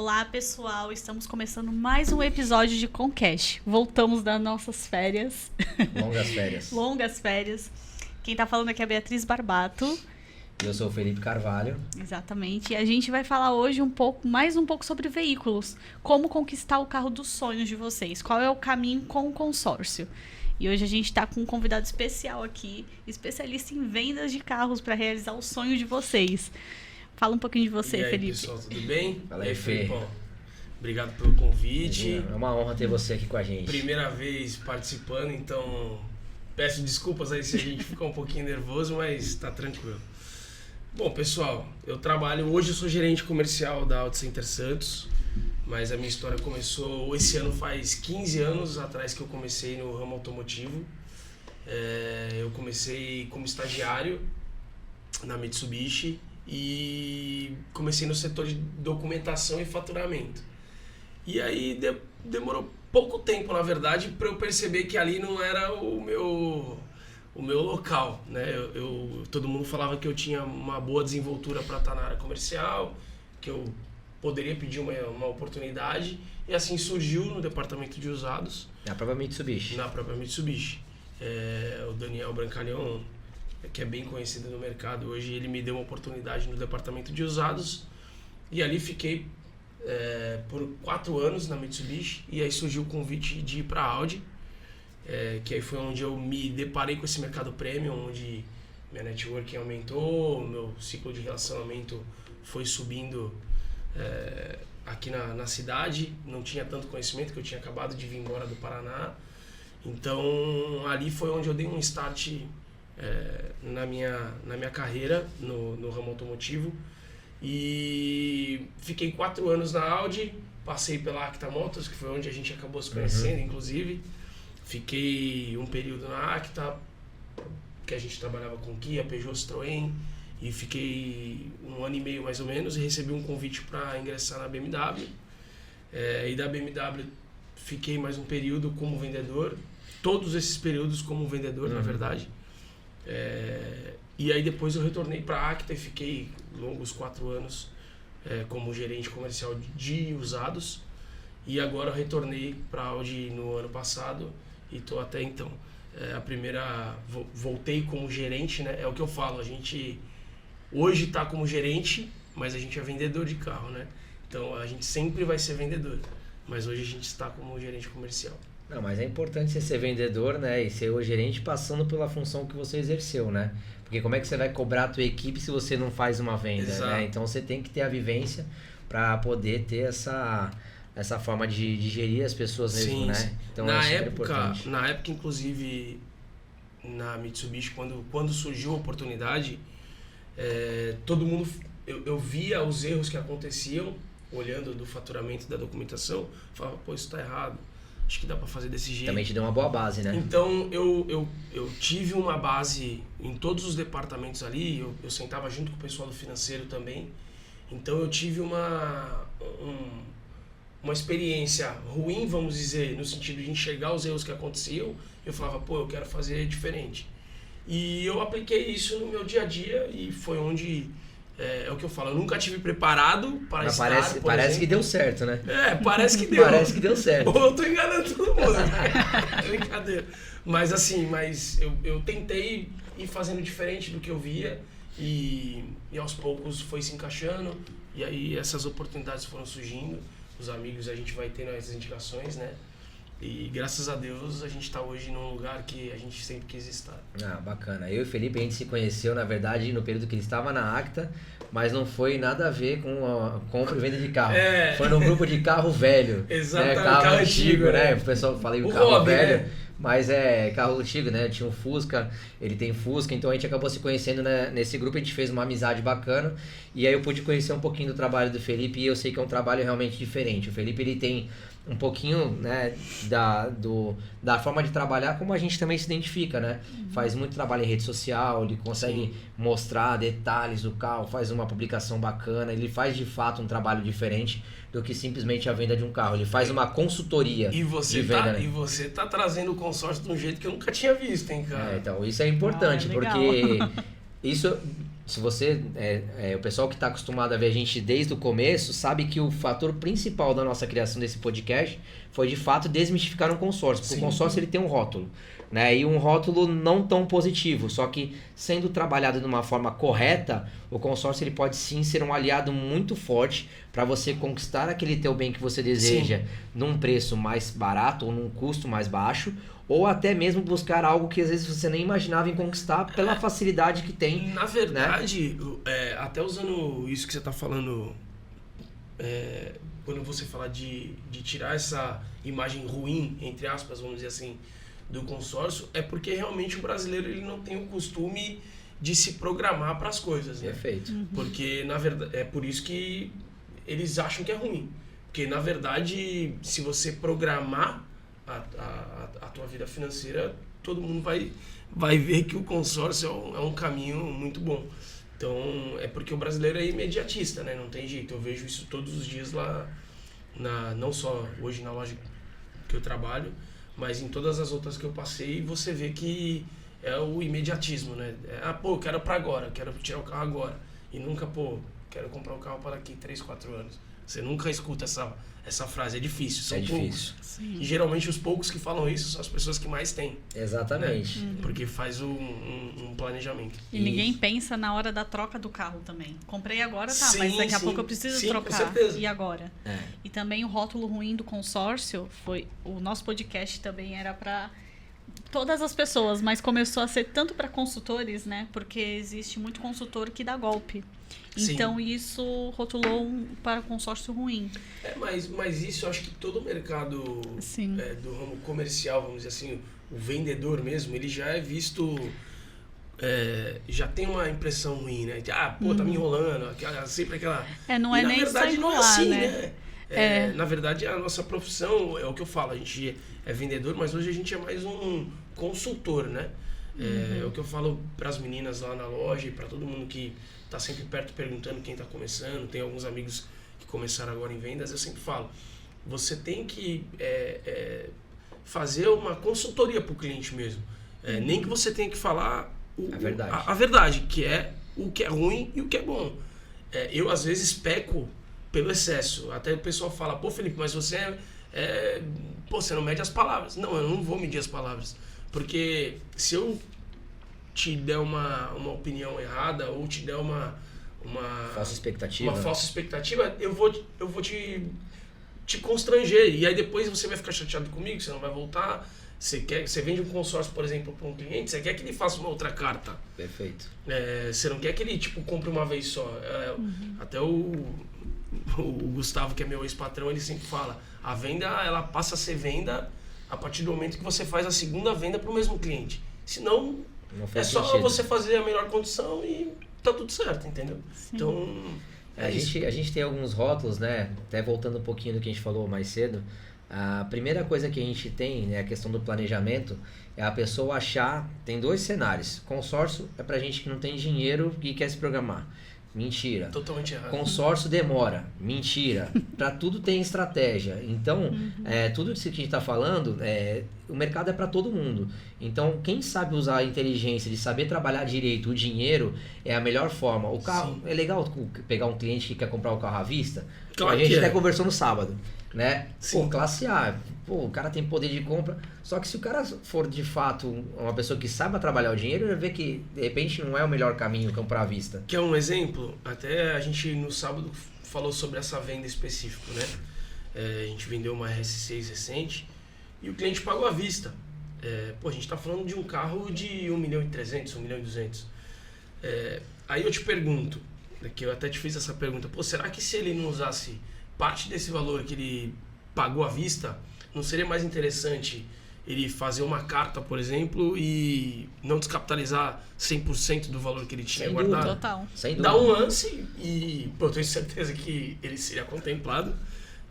Olá, pessoal. Estamos começando mais um episódio de Concast. Voltamos das nossas férias. Longas férias. Longas férias. Quem tá falando aqui é a Beatriz Barbato. Eu sou o Felipe Carvalho. Exatamente. E a gente vai falar hoje mais um pouco sobre veículos. Como conquistar o carro dos sonhos de vocês. Qual é o caminho com o consórcio. E hoje a gente está com um convidado especial aqui, especialista em vendas de carros para realizar o sonho de vocês. Fala um pouquinho de você, e aí, Felipe. Pessoal, tudo bem? Fala aí, Fê. Obrigado pelo convite. É uma honra ter você aqui com a gente. Primeira vez participando, então peço desculpas aí se a gente ficou um pouquinho nervoso, mas tá tranquilo. Bom, pessoal, hoje eu sou gerente comercial da Auto Center Santos, mas a minha história começou, esse ano faz 15 anos atrás que eu comecei no ramo automotivo. Eu comecei como estagiário na Mitsubishi e comecei no setor de documentação e faturamento. E aí demorou pouco tempo, na verdade, para eu perceber que ali não era o meu local, né? Todo mundo falava que eu tinha uma boa desenvoltura para estar na área comercial, que eu poderia pedir uma oportunidade, e assim surgiu no departamento de usados. Na própria Mitsubishi. Na própria Mitsubishi. O Daniel Brancalhão, que é bem conhecido no mercado hoje, ele me deu uma oportunidade no departamento de usados, e ali fiquei por 4 anos na Mitsubishi, e aí surgiu o convite de ir para a Audi, que aí foi onde eu me deparei com esse mercado premium, onde minha networking aumentou, meu ciclo de relacionamento foi subindo aqui na cidade. Não tinha tanto conhecimento, que eu tinha acabado de vir embora do Paraná, então ali foi onde eu dei um start na minha carreira no ramo automotivo, e fiquei 4 anos na Audi, passei pela Acta Motors, que foi onde a gente acabou se conhecendo, inclusive. Fiquei um período na Acta, que a gente trabalhava com Kia, Peugeot, Citroën, e fiquei 1 ano e meio mais ou menos, e recebi um convite para ingressar na BMW. E da BMW fiquei mais um período como vendedor, todos esses períodos como vendedor, na verdade. E aí depois eu retornei para a Acta e fiquei longos 4 anos como gerente comercial de usados, e agora eu retornei para a Audi no ano passado e estou até então. Voltei como gerente, né? É o que eu falo, a gente hoje está como gerente, mas a gente é vendedor de carro, né? Então a gente sempre vai ser vendedor, mas hoje a gente está como gerente comercial. Não, mas é importante você ser vendedor, né, e ser o gerente passando pela função que você exerceu, né? Porque como é que você vai cobrar a tua equipe se você não faz uma venda, né? Então você tem que ter a vivência para poder ter essa forma de gerir as pessoas mesmo, sim, né? Sim. Então na é época, inclusive, na Mitsubishi, quando surgiu a oportunidade, todo mundo, eu via os erros que aconteciam, olhando do faturamento da documentação, falava, pô, isso tá errado. Acho que dá para fazer desse jeito. Também te deu uma boa base, né? Então, eu tive uma base em todos os departamentos ali, eu sentava junto com o pessoal do financeiro também. Então, eu tive uma experiência ruim, vamos dizer, no sentido de enxergar os erros que aconteciam. Eu falava, pô, eu quero fazer diferente. E eu apliquei isso no meu dia a dia, e foi onde... É o que eu falo, eu nunca tive preparado para estar, parece que deu certo, né? Parece que deu. Parece que deu certo. Ou eu tô enganando todo mundo. Brincadeira. Mas assim, eu tentei ir fazendo diferente do que eu via, e aos poucos foi se encaixando, e aí essas oportunidades foram surgindo, os amigos, a gente vai tendo as indicações, né? E graças a Deus a gente está hoje num lugar que a gente sempre quis estar. Ah, bacana. Eu e o Felipe, a gente se conheceu, na verdade, no período que ele estava na Acta, mas não foi nada a ver com a compra e venda de carro. Foi num grupo de carro velho. Exatamente, né? Carro antigo, né? O pessoal falei o carro hobby, velho. né? Mas carro antigo, né? Tinha um Fusca, ele tem Fusca, então a gente acabou se conhecendo, né? Nesse grupo, a gente fez uma amizade bacana, e aí eu pude conhecer um pouquinho do trabalho do Felipe, e eu sei que é um trabalho realmente diferente. O Felipe, ele tem um pouquinho, né, da forma de trabalhar, como a gente também se identifica, né? Faz muito trabalho em rede social, ele consegue mostrar detalhes do carro, faz uma publicação bacana, ele faz de fato um trabalho diferente do que simplesmente a venda de um carro. Ele faz uma consultoria de venda, né? E você tá trazendo o consórcio de um jeito que eu nunca tinha visto, hein, cara? Então isso é importante, legal. porque isso se você, o pessoal que está acostumado a ver a gente desde o começo, sabe que o fator principal da nossa criação desse podcast foi de fato desmistificar um consórcio, porque o consórcio ele tem um rótulo, né? E um rótulo não tão positivo, só que sendo trabalhado de uma forma correta, o consórcio ele pode sim ser um aliado muito forte para você conquistar aquele teu bem que você deseja num preço mais barato ou num custo mais baixo, ou até mesmo buscar algo que às vezes você nem imaginava em conquistar pela facilidade que tem. Na verdade, né? Até usando isso que você está falando, quando você fala de tirar essa imagem ruim, entre aspas, vamos dizer assim, do consórcio, é porque realmente o brasileiro ele não tem o costume de se programar para as coisas, né? Perfeito. Porque, na verdade, é por isso que eles acham que é ruim. Porque, na verdade, se você programar a tua vida financeira, todo mundo vai ver que o consórcio é um caminho muito bom. Então, é porque o brasileiro é imediatista, né? Não tem jeito. Eu vejo isso todos os dias lá, não só hoje na loja que eu trabalho, mas em todas as outras que eu passei, você vê que é o imediatismo, né? Eu quero para agora, quero tirar o carro agora. E nunca, quero comprar um carro para daqui 3, 4 anos. Você nunca escuta essa frase, é difícil, são poucos. E geralmente os poucos que falam isso são as pessoas que mais têm. Exatamente. Né? Porque faz um planejamento. E ninguém pensa na hora da troca do carro também. Comprei agora, mas daqui a pouco eu preciso trocar. Com certeza. E agora? E também o rótulo ruim do consórcio, o nosso podcast também era para todas as pessoas, mas começou a ser tanto para consultores, né? Porque existe muito consultor que dá golpe. Então isso rotulou para consórcio ruim. Mas isso eu acho que todo o mercado do ramo comercial, vamos dizer assim, o vendedor mesmo, ele já é visto, já tem uma impressão ruim, né? Tá me enrolando, sempre aquela... Não é e, nem na verdade singular, não é assim, né? Na verdade a nossa profissão, é o que eu falo, a gente é vendedor, mas hoje a gente é mais um consultor, né? É o que eu falo para as meninas lá na loja e para todo mundo que tá sempre perto perguntando quem tá começando. Tem alguns amigos que começaram agora em vendas. Eu sempre falo, você tem que fazer uma consultoria para o cliente mesmo. Nem que você tenha que falar a verdade, que é o que é ruim e o que é bom. Eu às vezes peco pelo excesso. Até o pessoal fala, Felipe, mas você você não mede as palavras. Não, eu não vou medir as palavras. Porque se eu te der uma opinião errada ou te der uma falsa expectativa, eu vou te constranger. E aí depois você vai ficar chateado comigo, você não vai voltar. Você vende um consórcio, por exemplo, para um cliente, você quer que ele faça uma outra carta. Perfeito. Você não quer que ele compre uma vez só. Até o Gustavo, que é meu ex-patrão, ele sempre fala, a venda ela passa a ser venda a partir do momento que você faz a segunda venda para o mesmo cliente. Senão, é só sentido. Você fazer a melhor condição e tá tudo certo, entendeu? Sim. Então, a gente tem alguns rótulos, né? Até voltando um pouquinho do que a gente falou mais cedo. A primeira coisa que a gente tem, né, a questão do planejamento, é a pessoa achar... Tem 2 cenários. Consórcio é pra gente que não tem dinheiro e quer se programar. Mentira. Totalmente errado. Consórcio demora. Mentira. Para tudo tem estratégia. Então, tudo isso que a gente está falando, o mercado é para todo mundo. Então, quem sabe usar a inteligência de saber trabalhar direito o dinheiro é a melhor forma. O carro, é legal pegar um cliente que quer comprar o carro à vista. Claro a gente até é. conversou no sábado, né? Sim. Classe A, o cara tem poder de compra. Só que se o cara for de fato uma pessoa que saiba trabalhar o dinheiro, ele vai ver que de repente não é o melhor caminho comprar à vista. Quer um exemplo? Até a gente no sábado falou sobre essa venda específica, né? A gente vendeu uma RS6 recente e o cliente pagou à vista. A gente tá falando de um carro de 1.300.000, 1.200.000. Aí eu te pergunto, que eu até te fiz essa pergunta, será que se ele não usasse parte desse valor que ele pagou à vista, não seria mais interessante ele fazer uma carta, por exemplo, e não descapitalizar 100% do valor que ele tinha Sem guardado? dúvida. Total. Sem dúvida. Dá um lance e eu tenho certeza que ele seria contemplado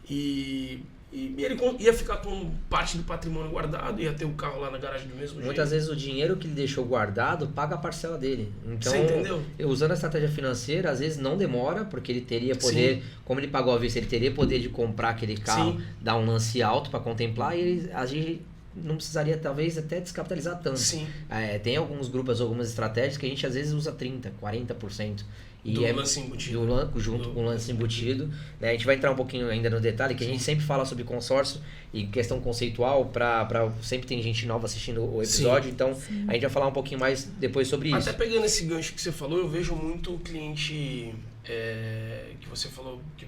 e ele ia ficar com parte do patrimônio guardado, ia ter o carro lá na garagem do mesmo jeito. Muitas vezes o dinheiro que ele deixou guardado paga a parcela dele. Então, Você entendeu? Usando a estratégia financeira, às vezes não demora, porque ele teria poder, como ele pagou à vista, ele teria poder de comprar aquele carro, Sim. dar um lance alto para contemplar e ele agir não precisaria talvez até descapitalizar tanto. Sim. Tem alguns grupos, algumas estratégias que a gente às vezes usa 30%, 40%. E do lance embutido. Junto com o lance embutido. Né? A gente vai entrar um pouquinho ainda no detalhe, que a gente sempre fala sobre consórcio e questão conceitual, sempre tem gente nova assistindo o episódio, então a gente vai falar um pouquinho mais depois sobre isso. Até pegando esse gancho que você falou, eu vejo muito cliente que você falou que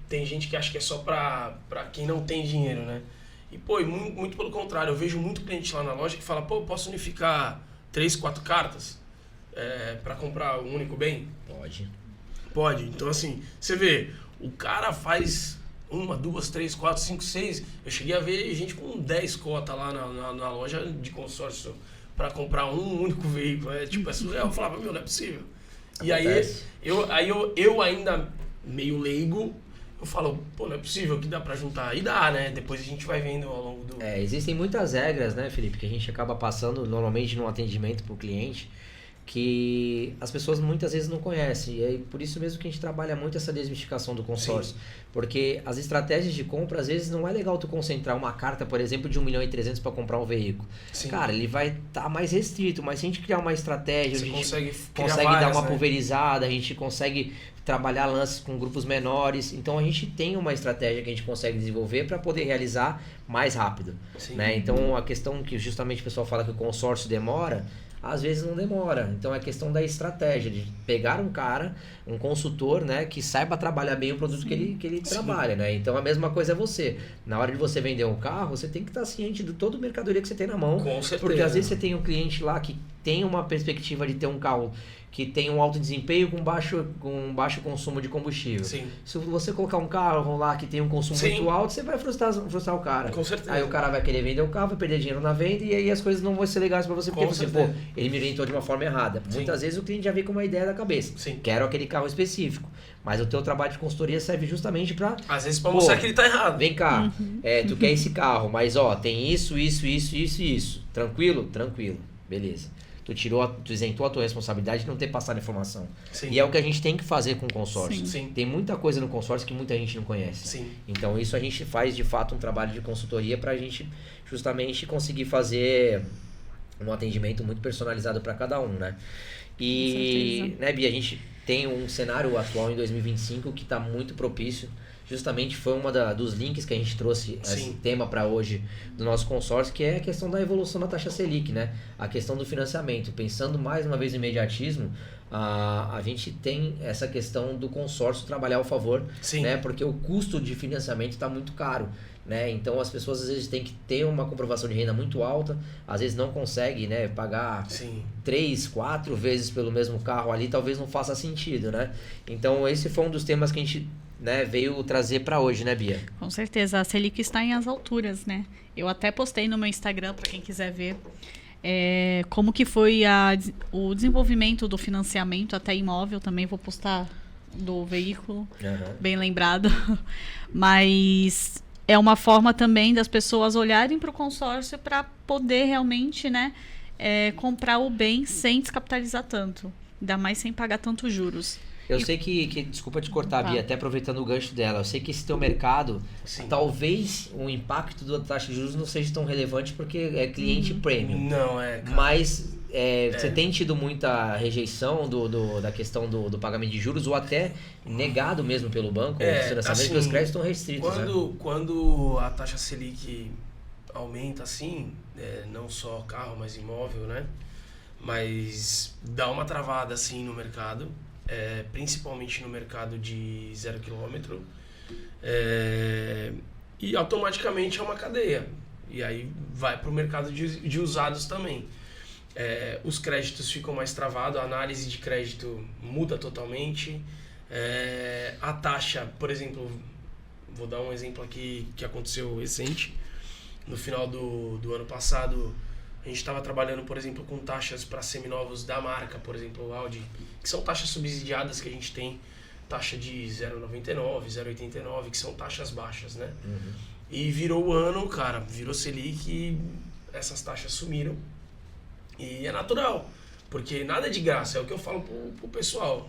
tem gente que acha que é só pra quem não tem dinheiro, né? E, pô, muito pelo contrário, eu vejo muito cliente lá na loja que fala, pô, eu posso unificar 3, 4 cartas para comprar um único bem? Pode. Então, assim, você vê, o cara faz 1, 2, 3, 4, 5, 6. Eu cheguei a ver gente com 10 cotas lá na loja de consórcio para comprar um único veículo. É surreal. Eu falava, meu, não é possível. E aí, eu ainda meio leigo, eu falo, pô, não é possível que dá pra juntar. E dá, né? Depois a gente vai vendo ao longo do... Existem muitas regras, né, Felipe, que a gente acaba passando normalmente num atendimento pro cliente, que as pessoas muitas vezes não conhecem. E é por isso mesmo que a gente trabalha muito essa desmistificação do consórcio. Sim. Porque as estratégias de compra, às vezes não é legal tu concentrar uma carta, por exemplo, de 1.300.000 para comprar um veículo. Sim. Cara, ele vai estar mais restrito, mas se a gente criar uma estratégia, a gente consegue dar uma pulverizada, a gente consegue trabalhar lances com grupos menores. Então a gente tem uma estratégia que a gente consegue desenvolver para poder realizar mais rápido. Né? Então a questão que justamente o pessoal fala que o consórcio demora, às vezes não demora. Então é questão da estratégia, de pegar um cara, um consultor, né, que saiba trabalhar bem o produto que ele trabalha, né? Então a mesma coisa é você. Na hora de você vender um carro, você tem que estar ciente de toda a mercadoria que você tem na mão. Com certeza. Porque às vezes você tem um cliente lá que tem uma perspectiva de ter um carro que tem um alto desempenho com baixo consumo de combustível. Sim. Se você colocar um carro lá que tem um consumo muito alto, você vai frustrar o cara. Com certeza. Aí o cara vai querer vender o carro, vai perder dinheiro na venda e aí as coisas não vão ser legais para você, porque você, ele me orientou de uma forma errada. Sim. Muitas vezes o cliente já vem com uma ideia da cabeça. Sim. Quero aquele carro específico. Mas o teu trabalho de consultoria serve justamente para... Às vezes para mostrar que ele tá errado. Vem cá, tu quer esse carro, mas tem isso. Tranquilo? Tranquilo. Beleza. Tu isentou a tua responsabilidade de não ter passado a informação. Sim. E é o que a gente tem que fazer com o consórcio. Sim. Tem muita coisa no consórcio que muita gente não conhece. Sim. Então isso a gente faz de fato um trabalho de consultoria para a gente justamente conseguir fazer um atendimento muito personalizado para cada um, né? E, né, Bia, a gente tem um cenário atual em 2025 que está muito propício. Justamente foi dos links que a gente trouxe esse tema para hoje do nosso consórcio, que é a questão da evolução da taxa Selic, né? A questão do financiamento. Pensando mais uma vez no imediatismo, a gente tem essa questão do consórcio trabalhar ao favor, né? Porque o custo de financiamento está muito caro. Né? Então as pessoas às vezes têm que ter uma comprovação de renda muito alta, às vezes não consegue, né, pagar 3, 4 vezes pelo mesmo carro ali, talvez não faça sentido, né? Então esse foi um dos temas que a gente, né, veio trazer para hoje, né, Bia? Com certeza, a Selic está em as alturas, né? Eu até postei no meu Instagram para quem quiser ver como que foi o desenvolvimento do financiamento até imóvel, também vou postar do veículo, bem lembrado, mas é uma forma também das pessoas olharem para o consórcio para poder realmente, né, comprar o bem sem descapitalizar tanto. Ainda mais sem pagar tantos juros. Eu sei que desculpa te cortar, Bia, até aproveitando o gancho dela, eu sei que esse teu mercado, talvez o impacto da taxa de juros não seja tão relevante porque é cliente premium. Não, cara. Mas você tem tido muita rejeição da questão do pagamento de juros ou até negado mesmo pelo banco, assim, porque os créditos estão restritos. Quando a taxa Selic aumenta assim, não só carro, mas imóvel, né? Mas dá uma travada assim no mercado. Principalmente no mercado de 0 km, e automaticamente é uma cadeia, e aí vai para o mercado de usados também. Os créditos ficam mais travados, a análise de crédito muda totalmente, a taxa, por exemplo, vou dar um exemplo aqui que aconteceu recente, no final do ano passado. A gente estava trabalhando, por exemplo, com taxas para seminovos da marca, por exemplo, o Audi, que são taxas subsidiadas que a gente tem, taxa de 0,99, 0,89, que são taxas baixas, né? E virou o ano, cara, virou Selic e essas taxas sumiram. E é natural, porque nada é de graça, é o que eu falo pro pessoal.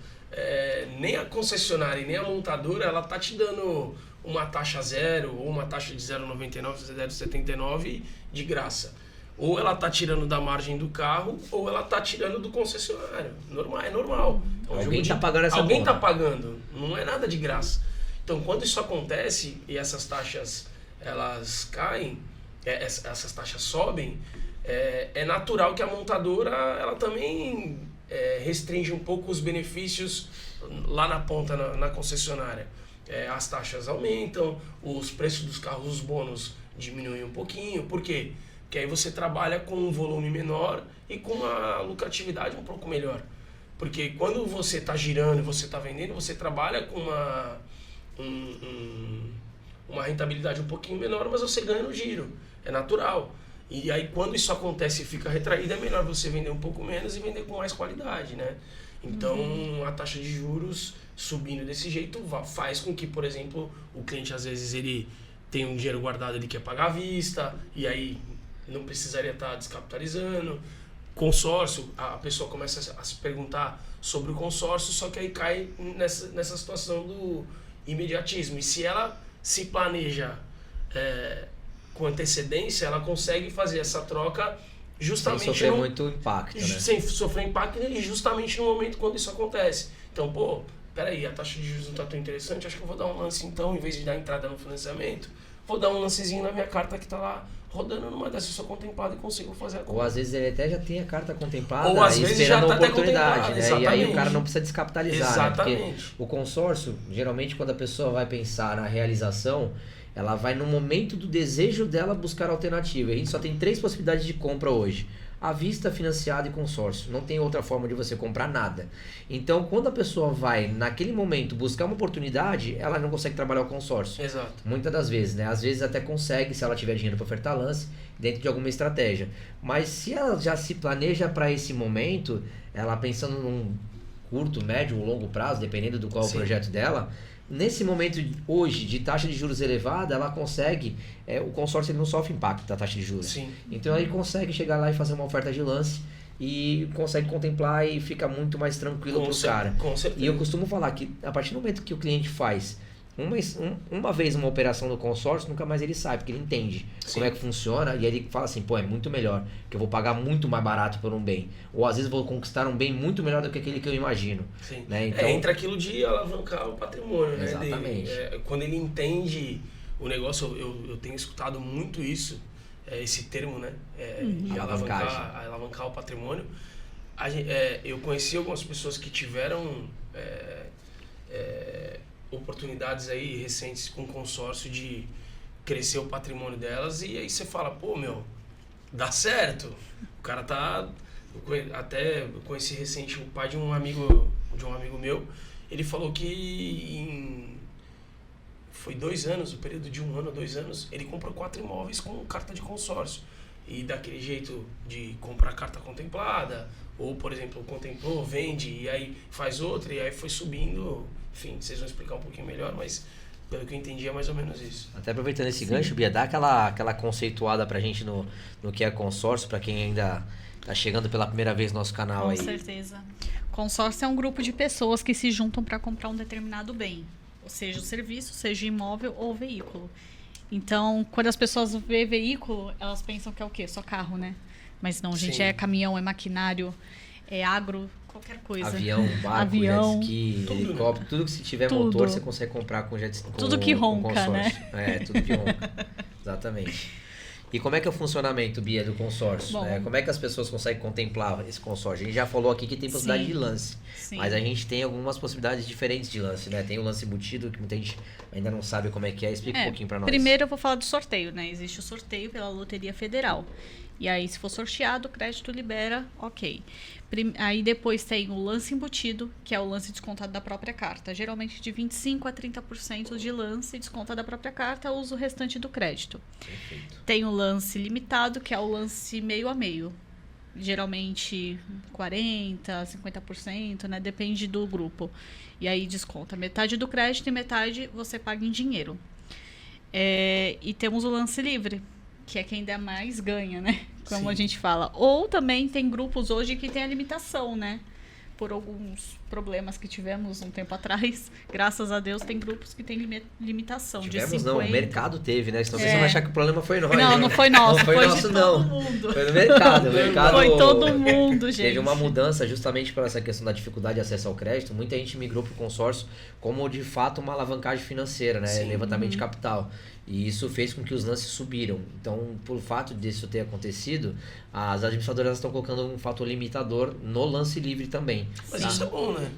Nem a concessionária e nem a montadora, ela tá te dando uma taxa zero ou uma taxa de 0,99, 0,79 de graça. Ou ela está tirando da margem do carro, ou ela está tirando do concessionário. Normal, é normal. Alguém está pagando essa Alguém conta. está pagando, não é nada de graça. Então, quando isso acontece e essas taxas elas caem, essas taxas sobem, é natural que a montadora ela também restringe um pouco os benefícios lá na ponta, na concessionária. As taxas aumentam, os preços dos carros, os bônus diminuem um pouquinho. Por quê? Porque aí você trabalha com um volume menor e com uma lucratividade um pouco melhor. Porque quando você está girando e você está vendendo, você trabalha com uma rentabilidade um pouquinho menor, mas você ganha no giro. É natural. E aí quando isso acontece e fica retraído, é melhor você vender um pouco menos e vender com mais qualidade, né? Então a taxa de juros subindo desse jeito faz com que, por exemplo, o cliente às vezes ele tem um dinheiro guardado, ele quer pagar à vista, e aí não precisaria estar descapitalizando. Consórcio, a pessoa começa a se perguntar sobre o consórcio, só que aí cai nessa situação do imediatismo. E se ela se planeja com antecedência, ela consegue fazer essa troca justamente sem sofrer muito impacto, né? Sem sofrer impacto e justamente no momento quando isso acontece. Então, peraí, a taxa de juros não está tão interessante, acho que eu vou dar um lance então, em vez de dar entrada no financiamento, vou dar um lancezinho na minha carta que está lá rodando, numa dessas eu sou contemplado e consigo fazer a compra. Ou às vezes ele até já tem a carta contemplada ou às e vezes esperando já a tá oportunidade, né? Exatamente. E aí o cara não precisa descapitalizar, Exatamente. né? Porque o consórcio, geralmente quando a pessoa vai pensar na realização, ela vai no momento do desejo dela buscar alternativa. A gente só tem 3 possibilidades de compra hoje: à vista, financiado e consórcio. Não tem outra forma de você comprar nada. Então, quando a pessoa vai, naquele momento, buscar uma oportunidade, ela não consegue trabalhar o consórcio. Exato. Muitas das vezes, né? Às vezes até consegue, se ela tiver dinheiro para ofertar lance, dentro de alguma estratégia. Mas se ela já se planeja para esse momento, ela pensando num curto, médio ou longo prazo, dependendo do qual é o projeto dela, nesse momento hoje de taxa de juros elevada, ela consegue, o consórcio ele não sofre impacto da taxa de juros. Sim. Então ele consegue chegar lá e fazer uma oferta de lance e consegue contemplar e fica muito mais tranquilo para o cara. Com certeza. E eu costumo falar que a partir do momento que o cliente faz uma vez uma operação no consórcio, nunca mais ele sai, porque ele entende como é que funciona e aí ele fala assim, é muito melhor, que eu vou pagar muito mais barato por um bem. Ou às vezes vou conquistar um bem muito melhor do que aquele que eu imagino. Sim. Né? Então, entra aquilo de alavancar o patrimônio, né? Exatamente. Quando ele entende o negócio, eu tenho escutado muito isso, esse termo, né? De alavancar o patrimônio. Eu conheci algumas pessoas que tiveram oportunidades aí recentes com consórcio de crescer o patrimônio delas, e aí você fala, dá certo. O cara tá... Eu conheci recente o pai de um amigo meu, ele falou que foi 2 anos, o período de 1 ano a 2 anos, ele comprou 4 imóveis com carta de consórcio. E daquele jeito de comprar carta contemplada, ou, por exemplo, contemplou, vende, e aí faz outra, e aí foi subindo. Enfim, vocês vão explicar um pouquinho melhor, mas pelo que eu entendi é mais ou menos isso. Até aproveitando esse gancho, Bia, dá aquela conceituada pra gente no que é consórcio, pra quem ainda tá chegando pela primeira vez no nosso canal aí. Com certeza. Consórcio é um grupo de pessoas que se juntam para comprar um determinado bem, ou seja, o serviço, seja imóvel ou veículo. Então, quando as pessoas vê veículo, elas pensam que é o quê? Só carro, né? Mas não, gente, é caminhão, é maquinário, é agro, qualquer coisa. Avião, barco, jet ski, helicóptero, tudo que se tiver motor, você consegue comprar com jet ski. Tudo que ronca, né? Tudo que ronca. Exatamente. E como é que é o funcionamento, Bia, do consórcio? Né? Como é que as pessoas conseguem contemplar esse consórcio? A gente já falou aqui que tem possibilidade de lance, mas a gente tem algumas possibilidades diferentes de lance, né? Tem o lance embutido, que muita gente ainda não sabe como é que é. Explica um pouquinho pra nós. Primeiro eu vou falar do sorteio, né? Existe o sorteio pela Loteria Federal. E aí, se for sorteado, o crédito libera, ok. Aí depois tem o lance embutido, que é o lance descontado da própria carta. Geralmente de 25% a 30% de lance descontado da própria carta, usa o restante do crédito. Perfeito. Tem o lance limitado, que é o lance meio a meio. Geralmente 40%, 50%, né? Depende do grupo. E aí desconta metade do crédito e metade você paga em dinheiro. E temos o lance livre, que é quem der mais ganha, né? Como a gente fala. Ou também tem grupos hoje que tem a limitação, né? por alguns problemas que tivemos um tempo atrás, graças a Deus, tem grupos que têm limitação Tivemos, de 50. não, o mercado teve, né? Senão vocês vão achar que o problema foi nosso. Não, não foi nosso, não foi nosso, de não. todo mundo. Foi no mercado. O mercado Foi todo mundo, gente. Teve uma mudança justamente por essa questão da dificuldade de acesso ao crédito. Muita gente migrou para o consórcio como, de fato, uma alavancagem financeira, né? Sim. Levantamento de capital. E isso fez com que os lances subiram. Então, por fato disso ter acontecido, as administradoras estão colocando um fator limitador no lance livre também. Mas tá? isso é bom, né?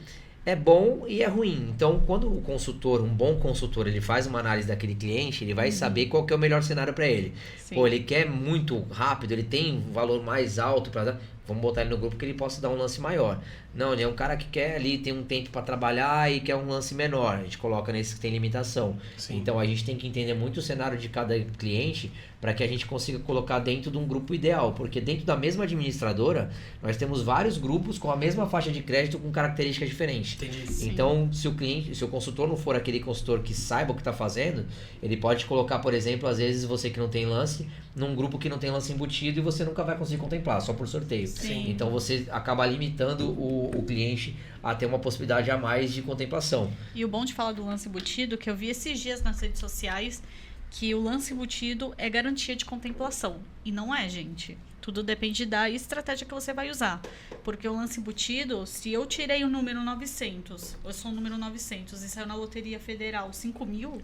É bom e é ruim. Então, quando o consultor, um bom consultor, ele faz uma análise daquele cliente, ele vai saber qual que é o melhor cenário para ele. Sim. Pô, ele quer muito rápido, ele tem um valor mais alto para dar. Vamos botar ele no grupo que ele possa dar um lance maior. Não, ele é um cara que quer ali, tem um tempo para trabalhar e quer um lance menor. A gente coloca nesse que tem limitação. Sim. Então a gente tem que entender muito o cenário de cada cliente para que a gente consiga colocar dentro de um grupo ideal. Porque dentro da mesma administradora, nós temos vários grupos com a mesma faixa de crédito com características diferentes. Entendi. Sim. Então, se o consultor não for aquele consultor que saiba o que está fazendo, ele pode colocar, por exemplo, às vezes você que não tem lance, num grupo que não tem lance embutido e você nunca vai conseguir contemplar, só por sorteio. Sim. Então você acaba limitando o cliente a ter uma possibilidade a mais de contemplação. E o bom de falar do lance embutido, que eu vi esses dias nas redes sociais, que o lance embutido é garantia de contemplação. E não é, gente. Tudo depende da estratégia que você vai usar. Porque o lance embutido, se eu tirei o número 900, eu sou o número 900 e saiu na Loteria Federal 5.000,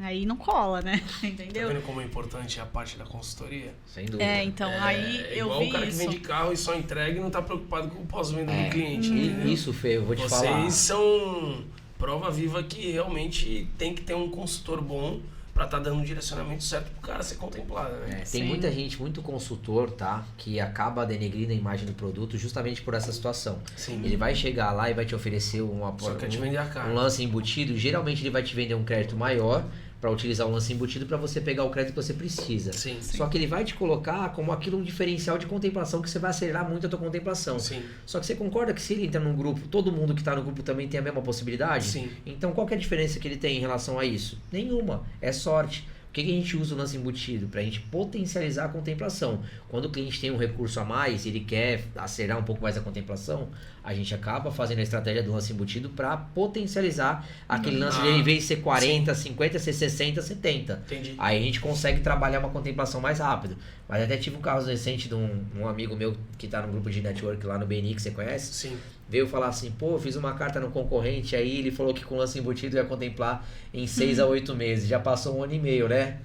aí não cola, né? Tá Entendeu? vendo como é importante a parte da consultoria? Sem dúvida. Então, aí eu igual vi o cara isso. que vende carro e só entrega e não tá preocupado com o pós-venda do cliente. Entendeu? Isso, Fê, eu vou te falar. Vocês são prova viva que realmente tem que ter um consultor bom pra estar dando o direcionamento certo pro cara ser contemplado, né? Tem Sim. muita gente, muito consultor, tá? Que acaba denegrindo a imagem do produto justamente por essa situação. Sim. Ele vai chegar lá e vai te oferecer Só quer te vender a cara. um lance embutido. Geralmente ele vai te vender um crédito maior para utilizar o lance embutido para você pegar o crédito que você precisa. Sim. Só que ele vai te colocar como aquilo um diferencial de contemplação que você vai acelerar muito a tua contemplação. Sim. Só que você concorda que se ele entra num grupo, todo mundo que está no grupo também tem a mesma possibilidade? Sim. Então qual que é a diferença que ele tem em relação a isso? Nenhuma. É sorte. Por que a gente usa o lance embutido? Para a gente potencializar a contemplação. Quando o cliente tem um recurso a mais, ele quer acelerar um pouco mais a contemplação, a gente acaba fazendo a estratégia do lance embutido para potencializar aquele lance dele, em vez de ser 40, 50, ser 60, 70. Entendi. Aí a gente consegue trabalhar uma contemplação mais rápido. Mas até tive um caso recente de um amigo meu que está no grupo de network lá no BNI, que você conhece. Sim. Veio falar assim, pô, eu fiz uma carta no concorrente, aí ele falou que com lance embutido ia contemplar em 6 a 8 meses. Já passou 1 ano e meio, né?